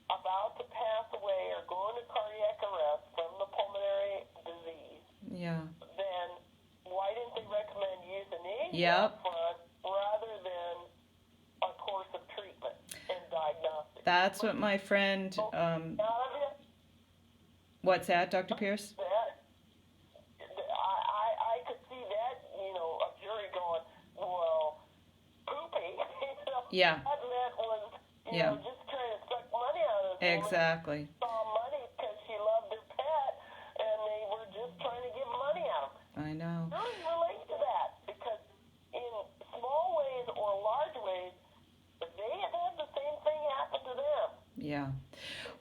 about to pass away or go into cardiac arrest from the pulmonary disease, Yeah. then why didn't they recommend euthanasia Yep. up front rather than a course of treatment and diagnostics? That's what my friend, what's that, Dr. Pierce? I could see that, a jury going, well, poopy, Yeah. that meant was, Yeah. just trying to suck money out of this woman. Exactly. Saw money because she loved her pet, and they were just trying to get money out of her. I know. I really relate to that because in small ways or large ways, they have had the same thing happen to them. Yeah.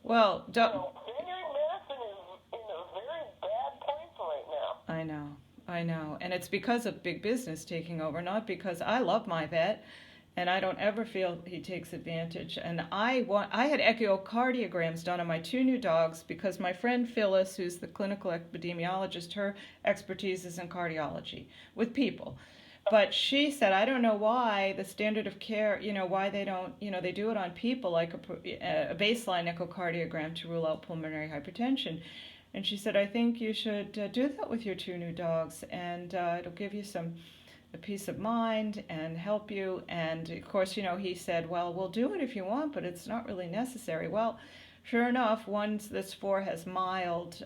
Well, Veterinary medicine is in a very bad place right now. I know. And it's because of big business taking over, not because I love my vet and I don't ever feel he takes advantage. And I had echocardiograms done on my 2 new dogs because my friend Phyllis, who's the clinical epidemiologist, her expertise is in cardiology with people. But she said, I don't know why the standard of care, why they don't, they do it on people like a baseline echocardiogram to rule out pulmonary hypertension. And she said, I think you should do that with your 2 new dogs, and it'll give you a peace of mind and help you. And of course, he said, well, we'll do it if you want, but it's not really necessary. Well, sure enough, once this 4 has mild,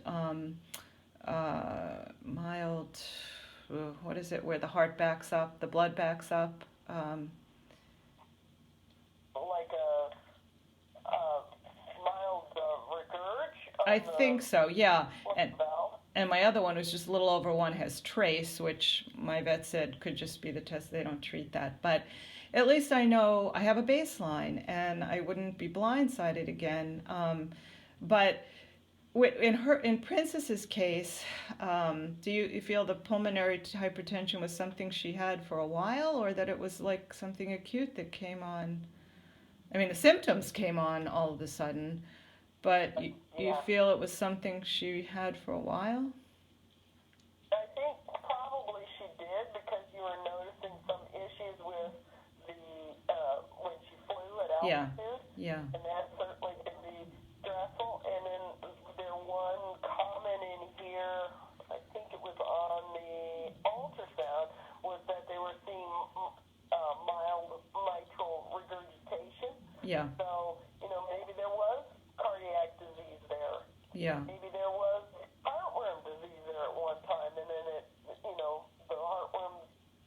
what is it, where the heart backs up, the blood backs up? Like a mild regurg? I think so, yeah. Valve? And my other one was just a little over 1 has trace, which my vet said could just be the test. They don't treat that. But at least I know I have a baseline and I wouldn't be blindsided again. But in Princess's case, do you feel the pulmonary hypertension was something she had for a while, or that it was like something acute that came on? I mean, the symptoms came on all of a sudden, but you feel it was something she had for a while? I think probably she did because you were noticing some issues with when she flew at altitude. Yeah. And that certainly can be stressful. And then there one comment in here, I think it was on the ultrasound, was that they were seeing mild mitral regurgitation. Yeah. So, maybe there was cardiac disease there. Yeah. Maybe there was heartworm disease there at one time, and then the heartworm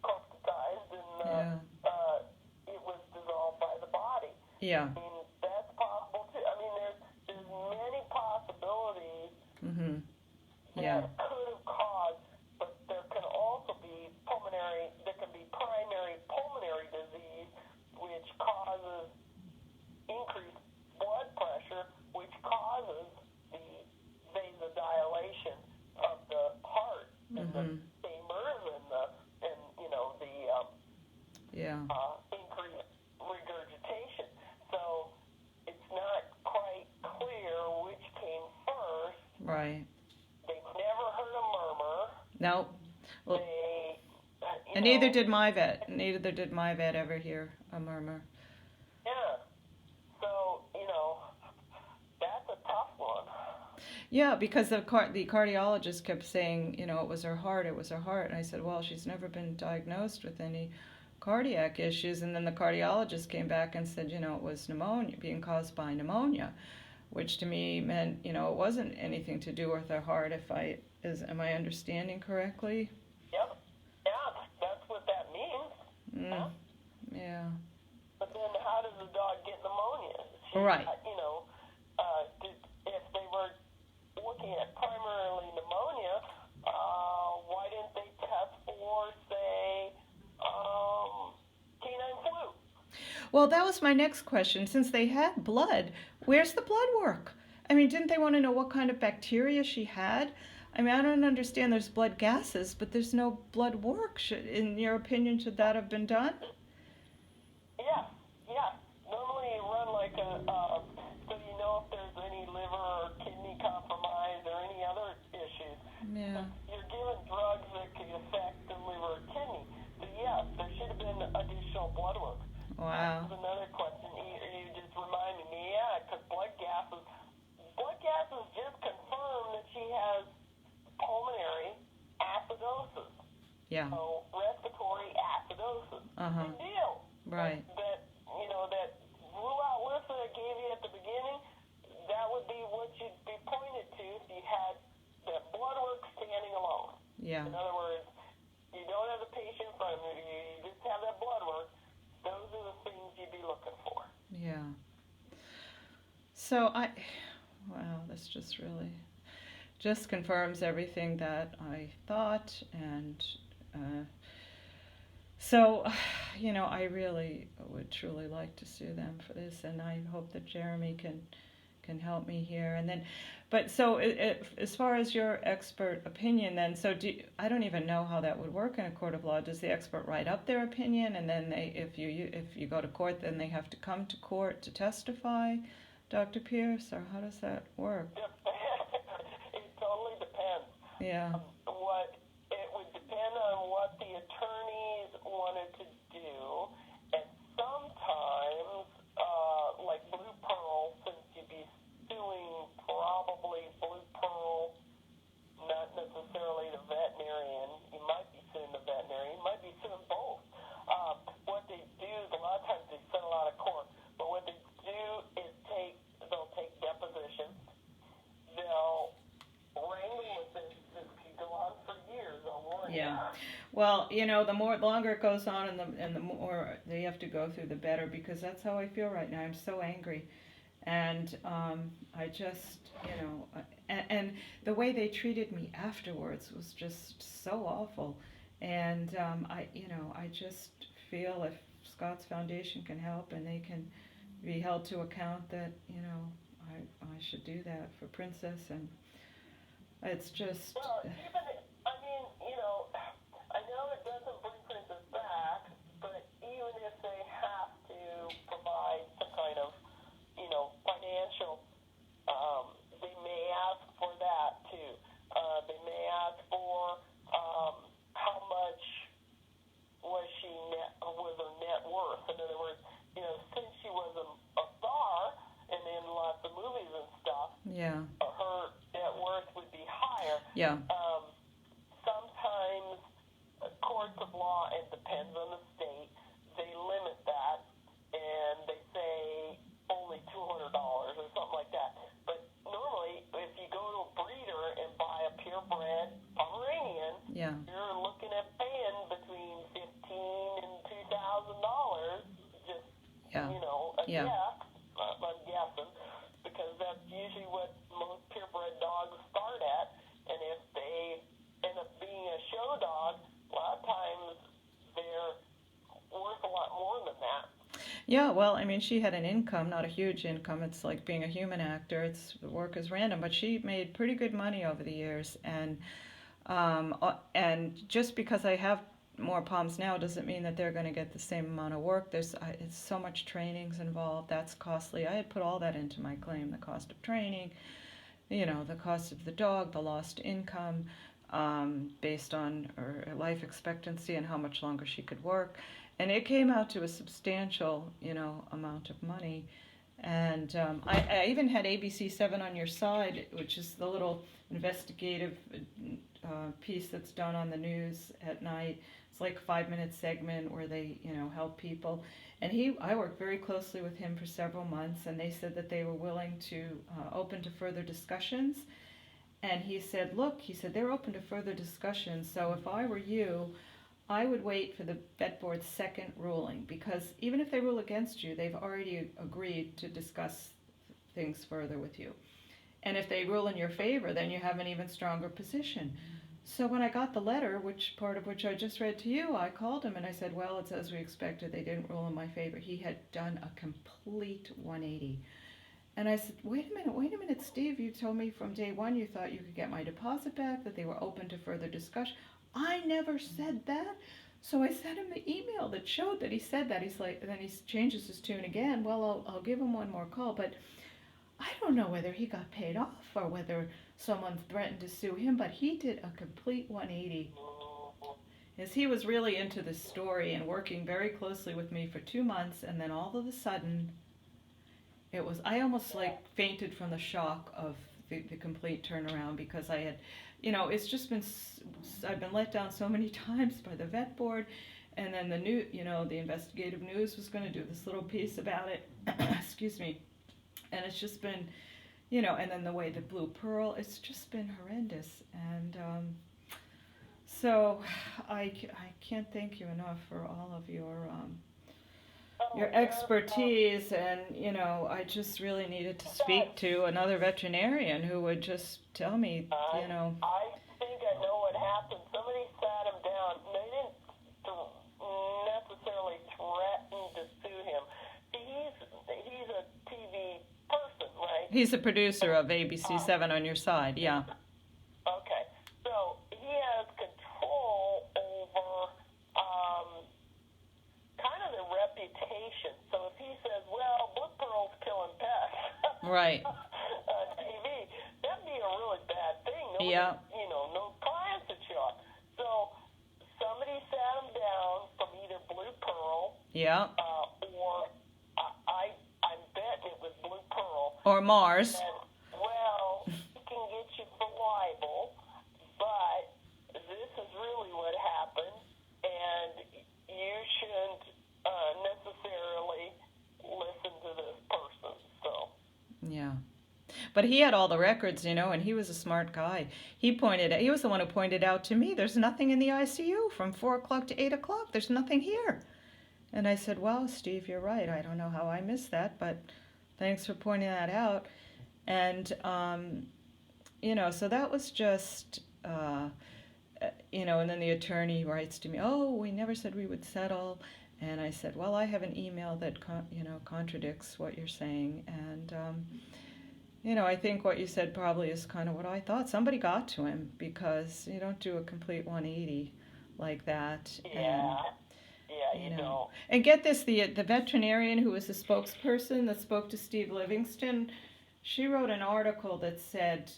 cosmetized and it was dissolved by the body. Yeah. I mean, that's possible too. I mean, there's many possibilities Yeah. that could have caused, but there can also be primary pulmonary disease, which causes increased blood pressure, which causes the vasodilation of the heart and the chambers and increased regurgitation. So it's not quite clear which came first. Right. They never heard a murmur. No. Well, They, and neither did my vet. Neither did my vet ever hear a murmur. Yeah. So, that's a tough one. Yeah, because the cardiologist kept saying, it was her heart, it was her heart. And I said, well, she's never been diagnosed with any cardiac issues. And then the cardiologist came back and said, it was pneumonia, being caused by pneumonia, which to me meant, it wasn't anything to do with her heart. Am I understanding correctly? Yep. Yeah, that's what that means. Huh? Yeah. But then how does the dog get pneumonia? Right. If they were looking at primarily pneumonia, why didn't they test for, say, canine flu? Well, that was my next question. Since they had blood, where's the blood work? I mean, didn't they want to know what kind of bacteria she had? I mean, I don't understand. There's blood gases, but there's no blood work. In your opinion, should that have been done? Yeah. Normally you run like Yeah. In other words, you don't have the patient in front of you, you just have that blood work. Those are the things you'd be looking for. Yeah. So wow, this just really just confirms everything that I thought, and so, I really would truly like to sue them for this, and I hope that Jeremy can help me here. And then, but so as far as your expert opinion, then, so I don't even know how that would work in a court of law. Does the expert write up their opinion, and then if you go to court, then they have to come to court to testify, Dr. Pierce, or how does that work? It totally depends. Yeah. What it would depend on what the attorneys wanted to do, and sometimes, like Blue Pearl, since you'd be suing probably Blue Pearl, not necessarily the veterinarian. You might be suing the veterinarian. You might be suing both. What they do is a lot of times they settle out of court, but what they do is they'll take depositions. They'll wrangle with this. This could go on for years. I'll warn you. Yeah. Well, the longer it goes on, and the more they have to go through, the better, because that's how I feel right now. I'm so angry, and I just, and the way they treated me afterwards was just so awful, and I just feel if Scott's Foundation can help and they can be held to account, that I should do that for Princess, and it's just. Well, I know it doesn't bring Princess back, but even if they have to provide some kind of, financial, they may ask for that too. They may ask for how much was her net worth. In other words, since she was a star and in lots of movies and stuff, Yeah. her net worth would be higher. Yeah. Sometimes courts of law, it depends on the state, they limit that, and they say only $200 or something like that. But normally, if you go to a breeder and buy a purebred Pomeranian, Yeah. you're looking at paying between $1,500 and $2,000. Just Yeah. a Yeah. guess. I'm guessing, because that's usually what most purebred dogs start at. And if they end up being a show dog, a lot of times they're worth a lot more than that. Yeah, well, I mean, she had an income, not a huge income. It's like being a human actor. The work is random, but she made pretty good money over the years. And just because I have more POMs now doesn't mean that they're going to get the same amount of work. It's so much training's involved. That's costly. I had put all that into my claim: the cost of training, the cost of the dog, the lost income, based on her life expectancy and how much longer she could work. And it came out to a substantial, amount of money. And I even had ABC7 on your side, which is the little investigative piece that's done on the news at night. It's like a 5-minute segment where they, help people. And I worked very closely with him for several months, and they said that they were willing to open to further discussions. And he said, they're open to further discussions. So if I were you, I would wait for the vet board's second ruling, because even if they rule against you, they've already agreed to discuss things further with you. And if they rule in your favor, then you have an even stronger position. So when I got the letter, part of which I just read to you, I called him and I said, well, it's as we expected. They didn't rule in my favor. He had done a complete 180. And I said, wait a minute, Steve, you told me from day one you thought you could get my deposit back, that they were open to further discussion. I never said that. So I sent him the email that showed that he said that. He's like, and then he changes his tune again. Well, I'll give him one more call, but I don't know whether he got paid off or whether someone threatened to sue him, but he did a complete 180. As he was really into this story and working very closely with me for 2 months, and then all of a sudden, I almost like fainted from the shock of the complete turnaround, because I had, it's just I've been let down so many times by the vet board, and then the investigative news was going to do this little piece about it, excuse me, and it's just been, and then the way the Blue Pearl, it's just been horrendous, and So I can't thank you enough for all of your Oh, expertise, and you know, I just really needed to speak to another veterinarian who would just tell me, you know. I think I know what happened. Somebody sat him down. They didn't necessarily threaten to sue him. He's a TV person, right? He's a producer of ABC 7 on Your Side, yeah. Okay, so he has control over kind of the reputation. So if he says, well, Blue Pearl's killing pets Right. on TV, that'd be a really bad thing. Nobody, Yeah. You know, no clients to show up. So somebody sat him down from either Blue Pearl Yeah. or I'm betting it was Blue Pearl. Or Mars. And, well, he can get you for libel, but this is really what happened, and you shouldn't necessarily listen to this person. So. Yeah. But he had all the records, you know, and he was a smart guy. He was the one who pointed out to me, there's nothing in the ICU from 4 o'clock to 8 o'clock. There's nothing here. And I said, well, Steve, you're right. I don't know how I missed that, but thanks for pointing that out. And, you know, so that was just, you know, and then the attorney writes to me, oh, we never said we would settle. And I said, well, I have an email that, you know, contradicts what you're saying. And, you know, I think what you said probably is kind of what I thought. Somebody got to him, because you don't do a complete 180 like that. Yeah. And, yeah, you know. And get this, the veterinarian who was the spokesperson that spoke to Steve Livingston, she wrote an article that said,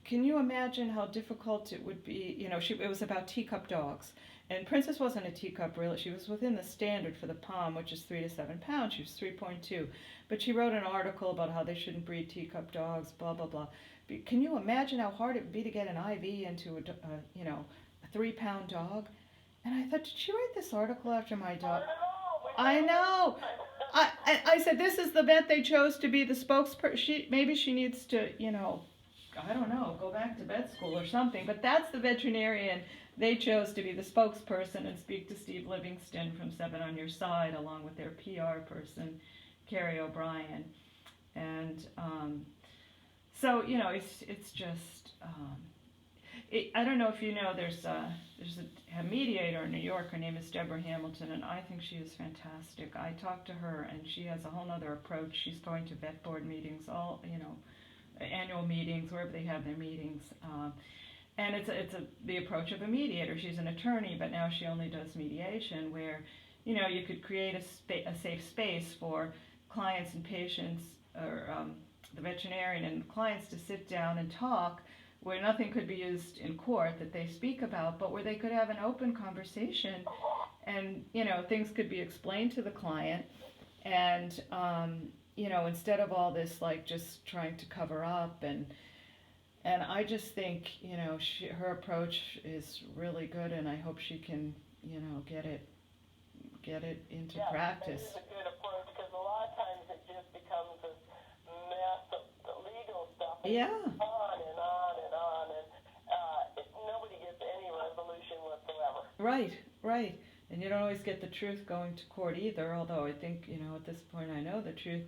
can you imagine how difficult it would be, you know, it was about teacup dogs. And Princess wasn't a teacup, really. She was within the standard for the POM, which is 3 to 7 pounds. She was 3.2. But she wrote an article about how they shouldn't breed teacup dogs, blah, blah, blah. Can you imagine how hard it would be to get an IV into you know, a 3-pound dog? And I thought, did she write this article after my dog? I know. I said, this is the vet they chose to be the spokesperson. Maybe she needs to, you know, I don't know, go back to vet school or something. But that's the veterinarian they chose to be the spokesperson and speak to Steve Livingston from 7 on Your Side, along with their PR person, Carrie O'Brien. And so, you know, it's just, I don't know if you know, there's a mediator in New York. Her name is Deborah Hamilton, and I think she is fantastic. I talked to her, and she has a whole other approach. She's going to vet board meetings, all, you know, annual meetings, wherever they have their meetings. And it's the approach of a mediator. She's an attorney, but now she only does mediation, where, you know, you could create a safe space for clients and patients, or the veterinarian and clients, to sit down and talk, where nothing could be used in court that they speak about, but where they could have an open conversation, and, you know, things could be explained to the client, and, you know, instead of all this, like, just trying to cover up. And I just think, you know, her approach is really good, and I hope she can, you know, get it into practice. That is a good approach, because a lot of times it just becomes this mess of the legal stuff. And Yeah. On and on and on, and nobody gets any resolution whatsoever. Right. And you don't always get the truth going to court either, although I think, you know, at this point I know the truth.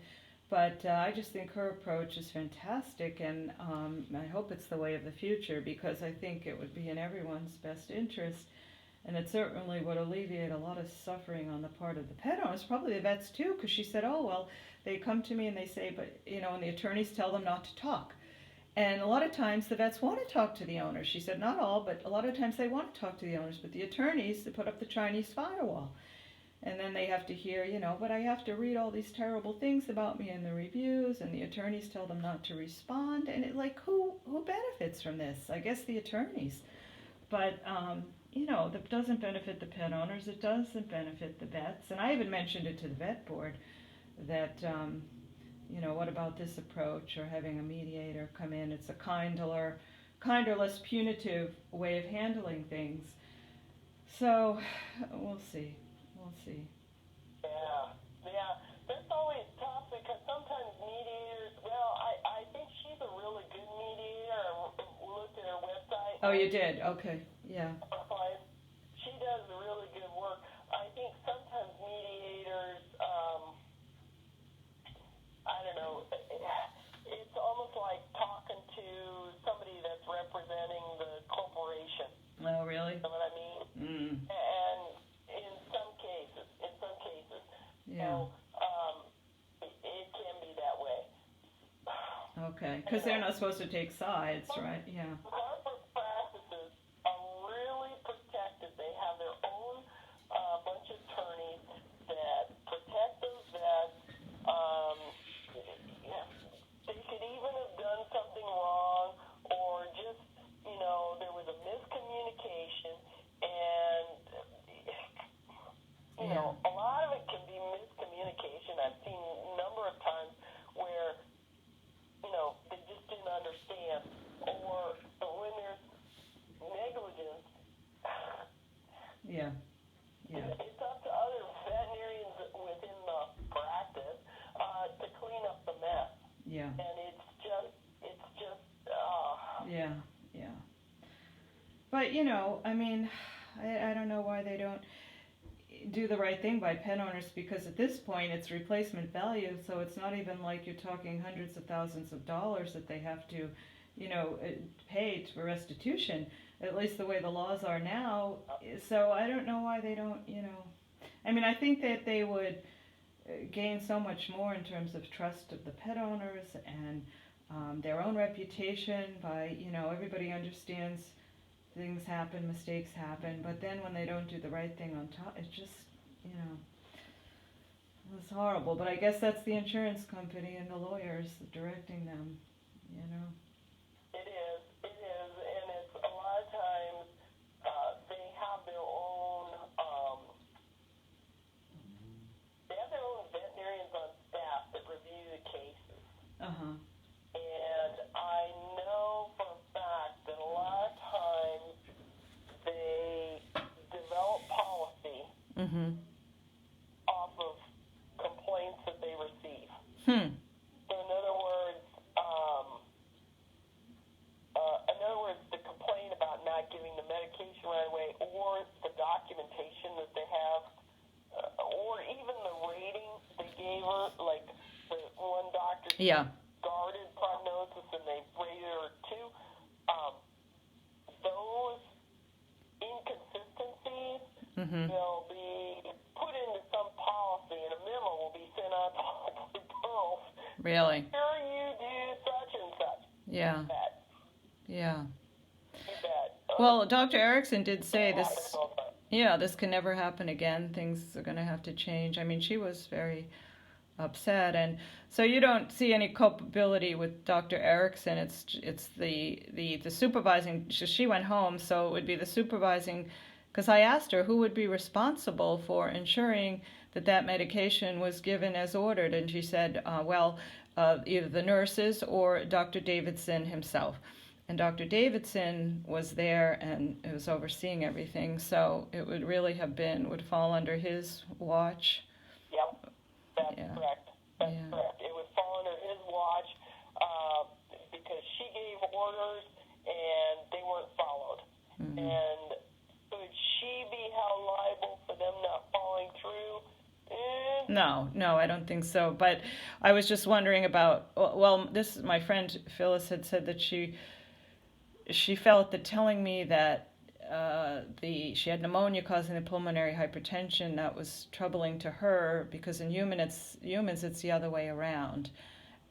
But I just think her approach is fantastic, and I hope it's the way of the future, because I think it would be in everyone's best interest, and it certainly would alleviate a lot of suffering on the part of the pet owners, probably the vets too, because she said, oh, well, they come to me and they say, but, you know, and the attorneys tell them not to talk. And a lot of times the vets want to talk to the owners. She said not all, but a lot of times they want to talk to the owners, but the attorneys, they put up the Chinese firewall. And then they have to hear, you know, but I have to read all these terrible things about me in the reviews, and the attorneys tell them not to respond. And it, like, who benefits from this? I guess the attorneys. But, you know, that doesn't benefit the pet owners. It doesn't benefit the vets. And I even mentioned it to the vet board that, you know, what about this approach, or having a mediator come in? It's a kinder, less punitive way of handling things. So we'll see. Yeah. That's always tough, because sometimes mediators, well, I think she's a really good mediator. I looked at her website. Oh, you did? Okay, yeah. Clients Okay, because they're not supposed to take sides, right? Yeah. Corporate practices are really protected. They have their own bunch of attorneys that protect those vets. Yeah, they could even have done something wrong, or just, there was a miscommunication, and a lot of it can be miscommunication. I've seen a number of times where they just didn't understand, or when there's negligence, Yeah. Yeah. it's up to other veterinarians within the practice to clean up the mess. Yeah. And it's just, Yeah. Yeah. But I mean, I don't know why they don't do the right thing by pet owners, because at this point it's replacement value, so it's not even like you're talking hundreds of thousands of dollars that they have to pay for restitution, at least the way the laws are now. So I don't know why they don't. I mean, I think that they would gain so much more in terms of trust of the pet owners and their own reputation by everybody understands things happen, mistakes happen, but then when they don't do the right thing on top, it's just, it's horrible. But I guess that's the insurance company and the lawyers directing them. It is, and it's a lot of times they have their own, veterinarians on staff that review the cases. Uh-huh. And I know for a fact that a lot of times they develop policy off of complaints that they receive. So in other words, to complain about not giving the medication right away, or the documentation that they have, or even the rating they gave her, like the one doctor. Yeah. Guarded prognosis, and they rated her 2. Those inconsistencies will be put into some policy, and a memo will be sent out to all the girls. Really? Sure, you do such and such. Yeah. Yeah. You bet. Well, Dr. Erickson did say this. Yeah, this can never happen again. Things are going to have to change. I mean, she was very upset, and so you don't see any culpability with Dr. Erickson. It's the supervising. She went home, so it would be the supervising. Because I asked her who would be responsible for ensuring that medication was given as ordered, and she said, either the nurses or Dr. Davidson himself. And Dr. Davidson was there and was overseeing everything, so it would really would fall under his watch. Yep, that's correct. That's correct. It would fall under his watch because she gave orders and they weren't followed. And could she be held liable for them not following through? No, I don't think so. But I was just wondering about, my friend Phyllis had said that she felt that telling me that she had pneumonia causing the pulmonary hypertension, that was troubling to her, because in humans it's the other way around.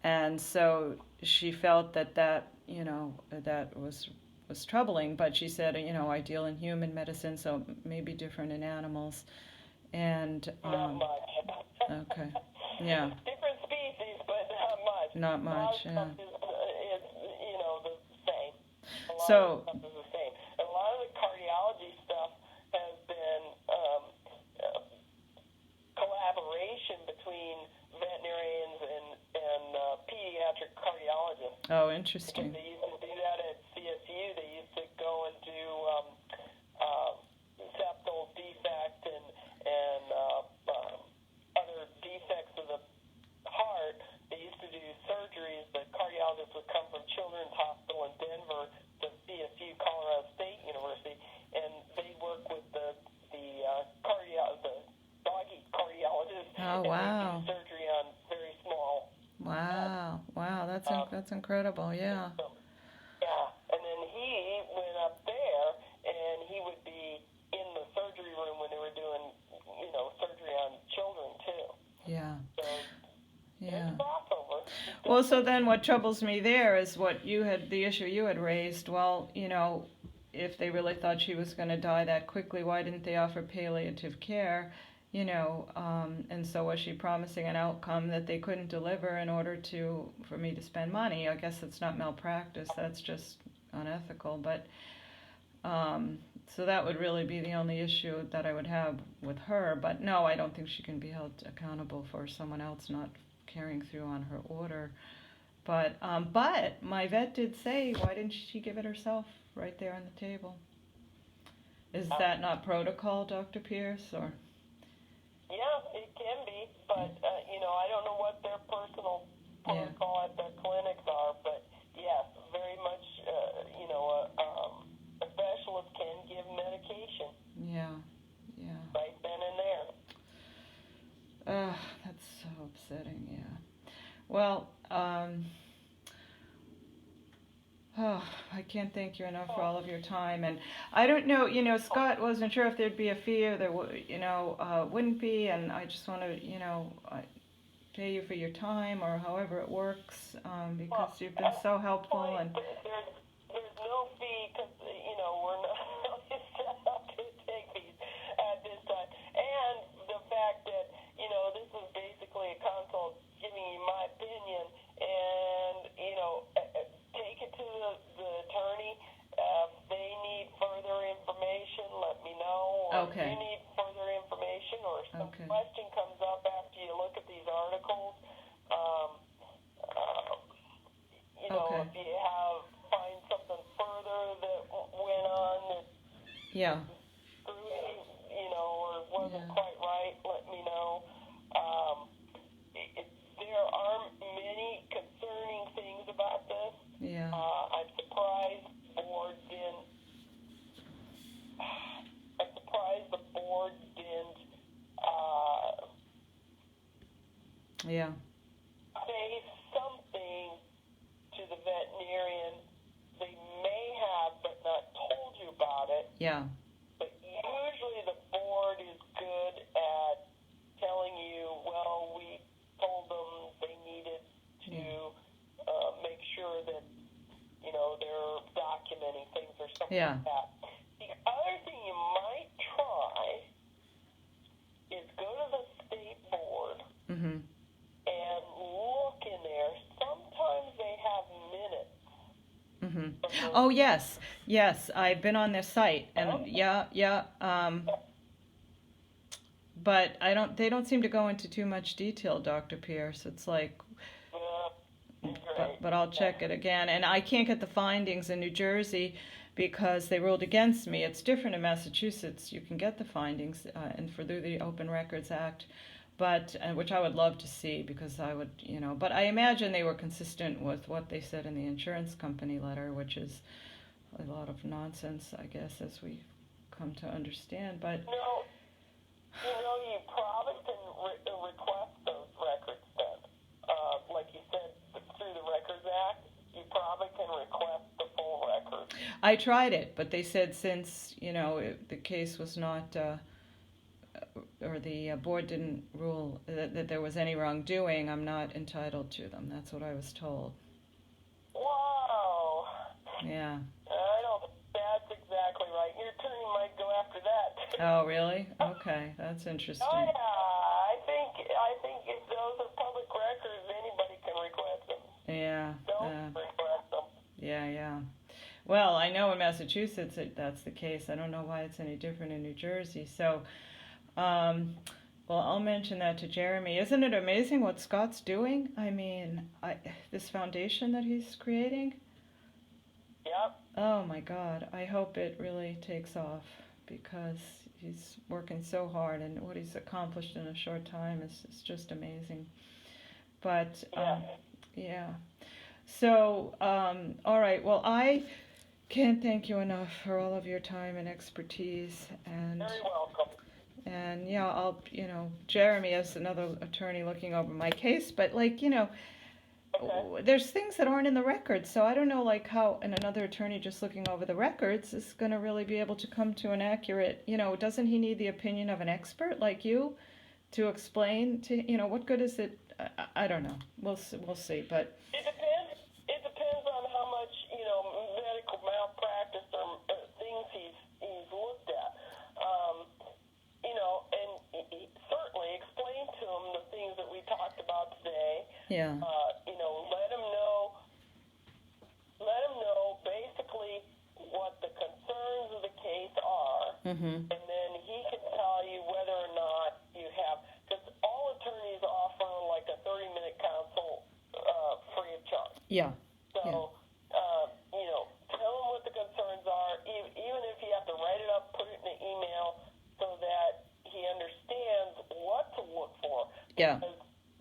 And so she felt that was troubling, but she said, I deal in human medicine, so maybe different in animals. And not much. Okay. Yeah. Different species, but not much. Not much. Yeah. Is the same. A lot So. of stuff is the same. And a lot of the cardiology stuff has been collaboration between veterinarians and pediatric cardiologists. Oh, interesting. They used to do that at CSU. They used to go and do septal defect and other defects of the heart. They used to do surgeries. The cardiologists would come from Children's Hospital in Denver to CSU, Colorado State University, and they work with the doggy cardiologist. Oh, wow. And they do surgery on very small. Wow, that's incredible. Yeah. Yeah, and then he went up there, and he would be in the surgery room when they were doing, surgery on children too. Yeah. So, Yeah. there's crossover. Well, Well, so then what troubles me there is the issue you had raised. Well, if they really thought she was going to die that quickly, why didn't they offer palliative care? And so was she promising an outcome that they couldn't deliver in order for me to spend money? I guess it's not malpractice, that's just unethical. But so that would really be the only issue that I would have with her. But no, I don't think she can be held accountable for someone else not carrying through on her order. But my vet did say, why didn't she give it herself right there on the table? Is that not protocol, Dr. Pierce, or? Yeah, it can be, but I don't know what their personal protocol at their clinics are, but yes, very much, a specialist can give medication. Yeah. Right then and there. That's so upsetting, yeah. Well, I can't thank you enough for all of your time. And I don't know, Scott wasn't sure if there'd be a fee or there wouldn't be. And I just want to, pay you for your time or however it works, because you've been so helpful. And there's no fee because, we're not set up to take these at this time. And the fact that, this is basically a consult giving you my opinion and, take it to the attorney. If they need further information, let me know. Or Okay. if you need further information or some question comes up after you look at these articles, if you find something further that went on that or wasn't quite right, let me know. There are many concerning things about this. Yeah. I'm surprised the board didn't say something to the veterinarian. They may have, but not told you about it. Yeah. But usually the board is good at telling you, well, we told them they needed to make sure that, they're documenting things or something like that. The other thing you might try is go to the state board and look in there. Sometimes they have minutes. Oh, yes, I've been on their site, and but they don't seem to go into too much detail, Dr. Pierce. It's like, but I'll check it again. And I can't get the findings in New Jersey because they ruled against me. It's different in Massachusetts. You can get the findings and through the Open Records Act, but which I would love to see because I would, but I imagine they were consistent with what they said in the insurance company letter, which is a lot of nonsense, I guess, as we come to understand. But you probably can request those records then. Like you said, through the Records Act, you probably can request the full record. I tried it, but they said since, the case was not, or the board didn't rule that there was any wrongdoing, I'm not entitled to them. That's what I was told. Wow. Yeah. I don't think that's exactly right. Your attorney might go after that. Oh, really? Okay, that's interesting. Oh, yeah. I think if those are public records, anybody can request them. Yeah. Don't request them. Yeah. Well, I know in Massachusetts that's the case. I don't know why it's any different in New Jersey. So, well, I'll mention that to Jeremy. Isn't it amazing what Scott's doing? I mean, this foundation that he's creating? Yep. Oh, my God. I hope it really takes off because he's working so hard, and what he's accomplished in a short time is just amazing. But, yeah. So, all right. Well, I can't thank you enough for all of your time and expertise. And very welcome. And yeah, I'll, Jeremy is another attorney looking over my case, but there's things that aren't in the records, so I don't know how another attorney just looking over the records is going to really be able to come to an accurate, doesn't he need the opinion of an expert like you to explain to, what good is it I don't know. We'll see. But It depends. It depends on how much medical malpractice or things he's looked at. And he certainly explain to him the things that we talked about today. yeah. Let him know basically what the concerns of the case are, Mhm. and then he can tell you whether or not you have. Because all attorneys offer like a 30-minute consult free of charge. Yeah. So, tell him what the concerns are, even if you have to write it up, put it in an email so that he understands what to look for. Yeah. Because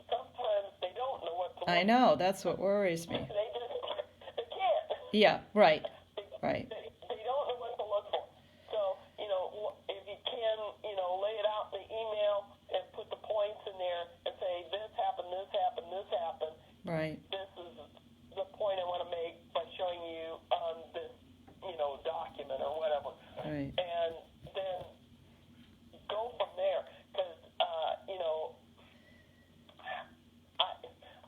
sometimes they don't know what to look I know. That's what worries for. me. They can't. Yeah. Right. Right. They don't know what to look for. So, if you can, lay it out in the email and put the points in there and say, this happened, this happened, this happened. Right. This is the point I want to make by showing you on this, document or whatever. Right. And then go from there. Because,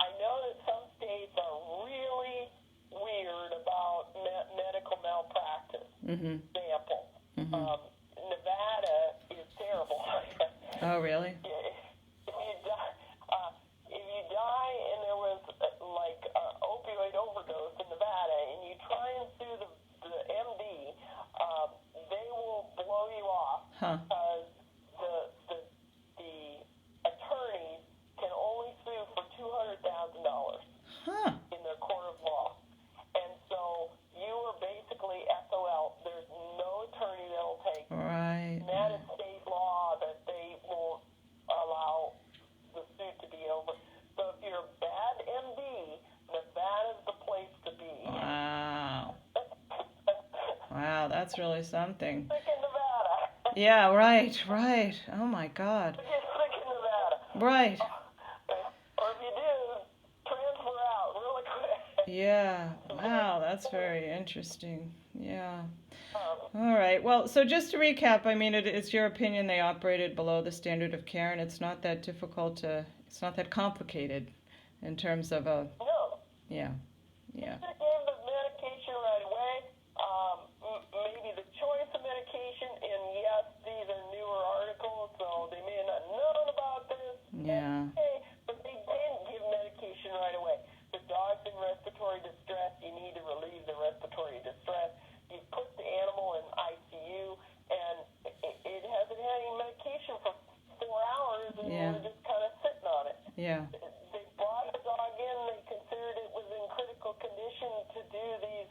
I know that some states are really weird about medical malpractice. Mhm. Example. Mhm. Nevada is terrible. Oh, really? If you die and there was opioid overdose in Nevada, and you try and sue the MD, they will blow you off Huh. because the attorneys can only sue for $200,000 Huh. in their court of law, and so you are basically SOL. There's no attorney that will take. Right. And that is state law that they won't allow the suit to be over. So if you're a bad MD, Nevada's the place to be. Wow. Wow. That's really something. Sick in Nevada. Yeah. Right. Right. Oh my God. Get sick in Nevada. Right. Or if you do, transfer out really quick. Yeah. Wow. That's very interesting. Yeah. All right. Well, so just to recap, I mean, it's your opinion they operated below the standard of care, and it's not that difficult it's not that complicated in terms of a, No. yeah. Yeah. They gave the medication right away. Maybe the choice of medication, and yes, these are newer articles, so they may not have known about this. Yeah. Okay, but they didn't give medication right away. The dog's in respiratory distress. You need to relieve the respiratory distress. You put the animal in ICU, and it hasn't had any medication for 4 hours, and Yeah. we're just kind of sitting on it. Yeah. They brought the dog in. They considered it was in critical condition to do these,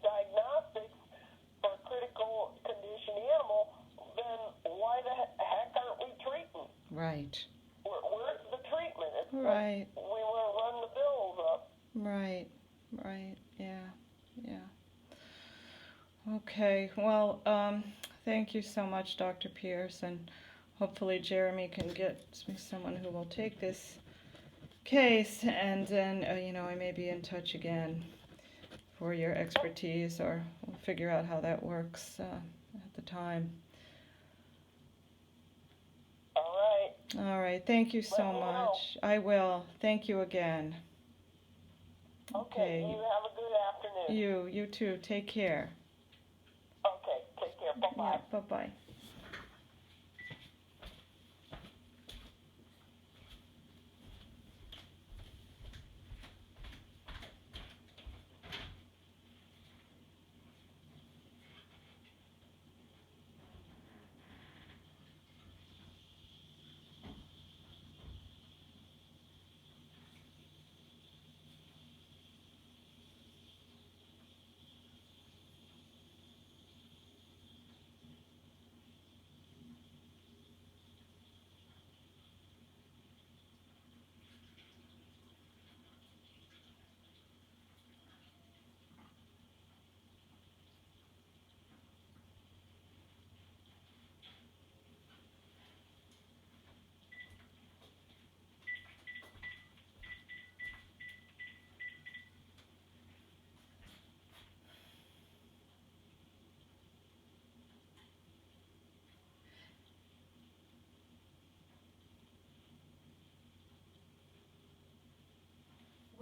diagnostics for a critical condition animal. Then why the heck aren't we treating? Right. Where's the treatment? It's Right. we want to run the bills up. Right. Right. Yeah. Yeah. Okay. Well, thank you so much, Dr. Pierce, and hopefully Jeremy can get me someone who will take this case, and then, I may be in touch again for your expertise, or we'll figure out how that works at the time. All right. All right. Thank you so Let me know. much. I will. Thank you again. Okay. You have a good afternoon. You too. Take care. Okay. Take care. Bye-bye. Yeah, bye-bye.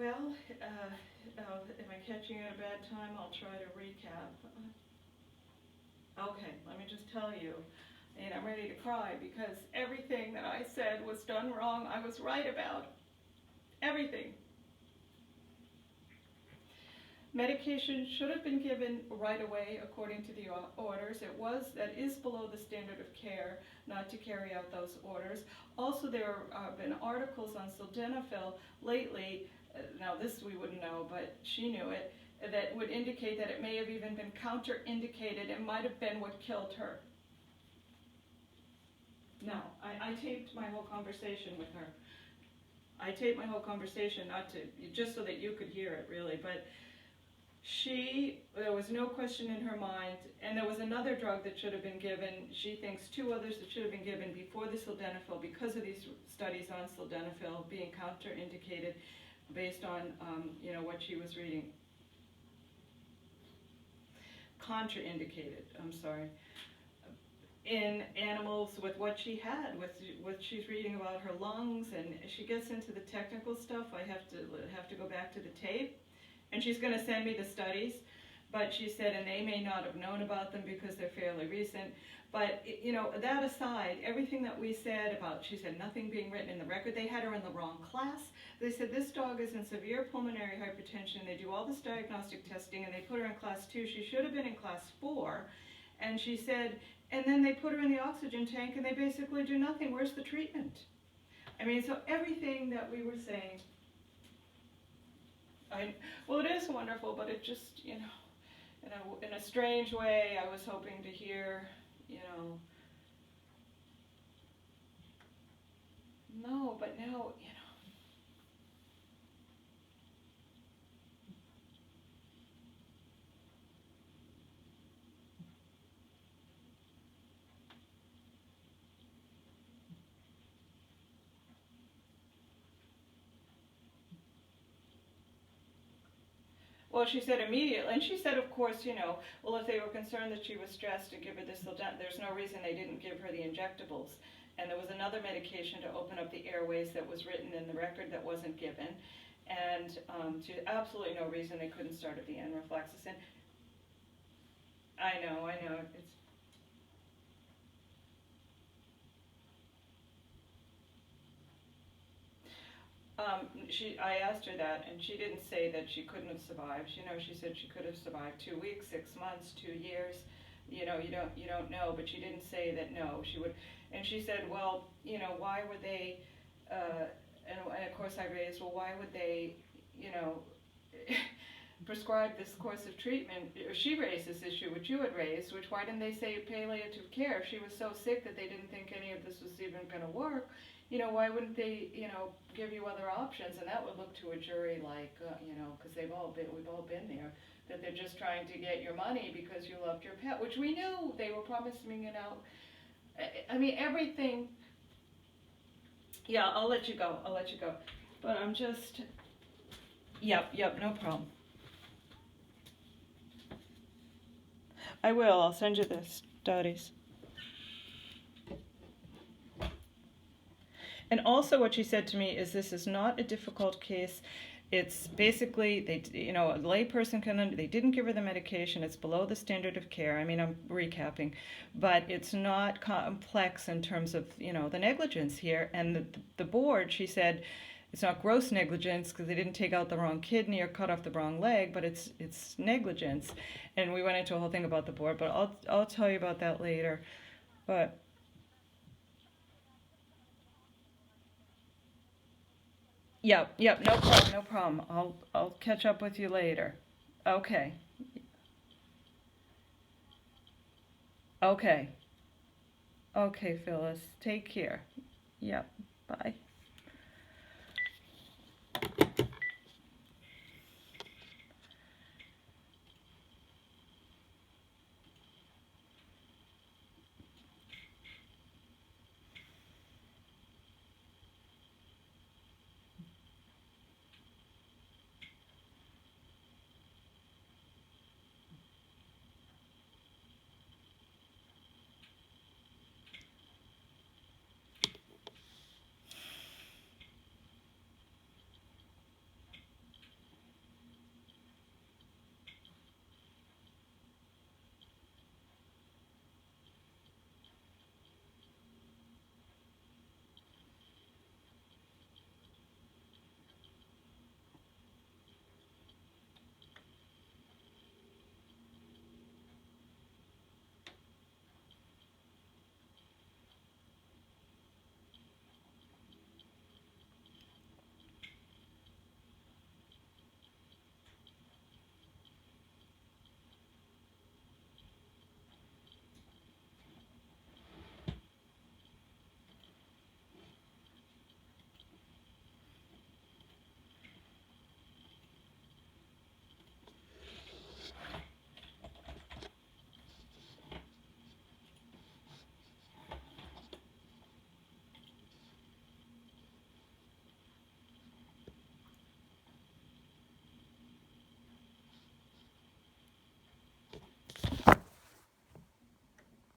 Well, am I catching you at a bad time? I'll try to recap. Okay, let me just tell you, and I'm ready to cry because everything that I said was done wrong. I was right about everything. Medication should have been given right away according to the orders. That is below the standard of care not to carry out those orders. Also, there have been articles on sildenafil lately, now this we wouldn't know, but she knew it, that would indicate that it may have even been counterindicated. It might have been what killed her. No, I taped my whole conversation with her. I taped my whole conversation just so that you could hear it really, but there was no question in her mind, and there was another drug that should have been given. She thinks two others that should have been given before the sildenafil because of these studies on sildenafil being counterindicated based on, what she was reading. Contraindicated, I'm sorry. In animals with what she had, with what she's reading about her lungs, and she gets into the technical stuff. I have to go back to the tape. And she's going to send me the studies, but she said, and they may not have known about them because they're fairly recent. But, that aside, everything that we said about, she said, nothing being written in the record, they had her in the wrong class. They said, this dog is in severe pulmonary hypertension. They do all this diagnostic testing, and they put her in class 2. She should have been in class 4. And she said, and then they put her in the oxygen tank, and they basically do nothing. Where's the treatment? I mean, so everything that we were saying, well, it is wonderful, but it just, in a strange way, I was hoping to hear, no, but now, Well, she said immediately, and she said, of course, well, if they were concerned that she was stressed to give her this, there's no reason they didn't give her the injectables. And there was another medication to open up the airways that was written in the record that wasn't given. And to absolutely no reason they couldn't start at the enrofloxacin. I know, it's... I asked her that, and she didn't say that she couldn't have survived. She said she could have survived 2 weeks, 6 months, 2 years. You don't know, but she didn't say that no, she would. And she said, well, why would they? And of course I raised, well, why would they, prescribe this course of treatment? She raised this issue, which you had raised, which why didn't they say palliative care? If she was so sick that they didn't think any of this was even going to work, why wouldn't they, give you other options? And that would look to a jury like, because we've all been there, that they're just trying to get your money because you loved your pet, which we knew they were promising it out. I mean, everything. Yeah, I'll let you go. But I'm just, yep, no problem. I will. I'll send you the studies. And also what she said to me is this is not a difficult case. It's basically, a layperson they didn't give her the medication. It's below the standard of care. I mean, I'm recapping, but it's not complex in terms of, the negligence here. And the board, she said, it's not gross negligence because they didn't take out the wrong kidney or cut off the wrong leg, but it's negligence. And we went into a whole thing about the board, but I'll tell you about that later. But yep, no problem. I'll catch up with you later. Okay. Okay, Phyllis. Take care. Yep. Bye.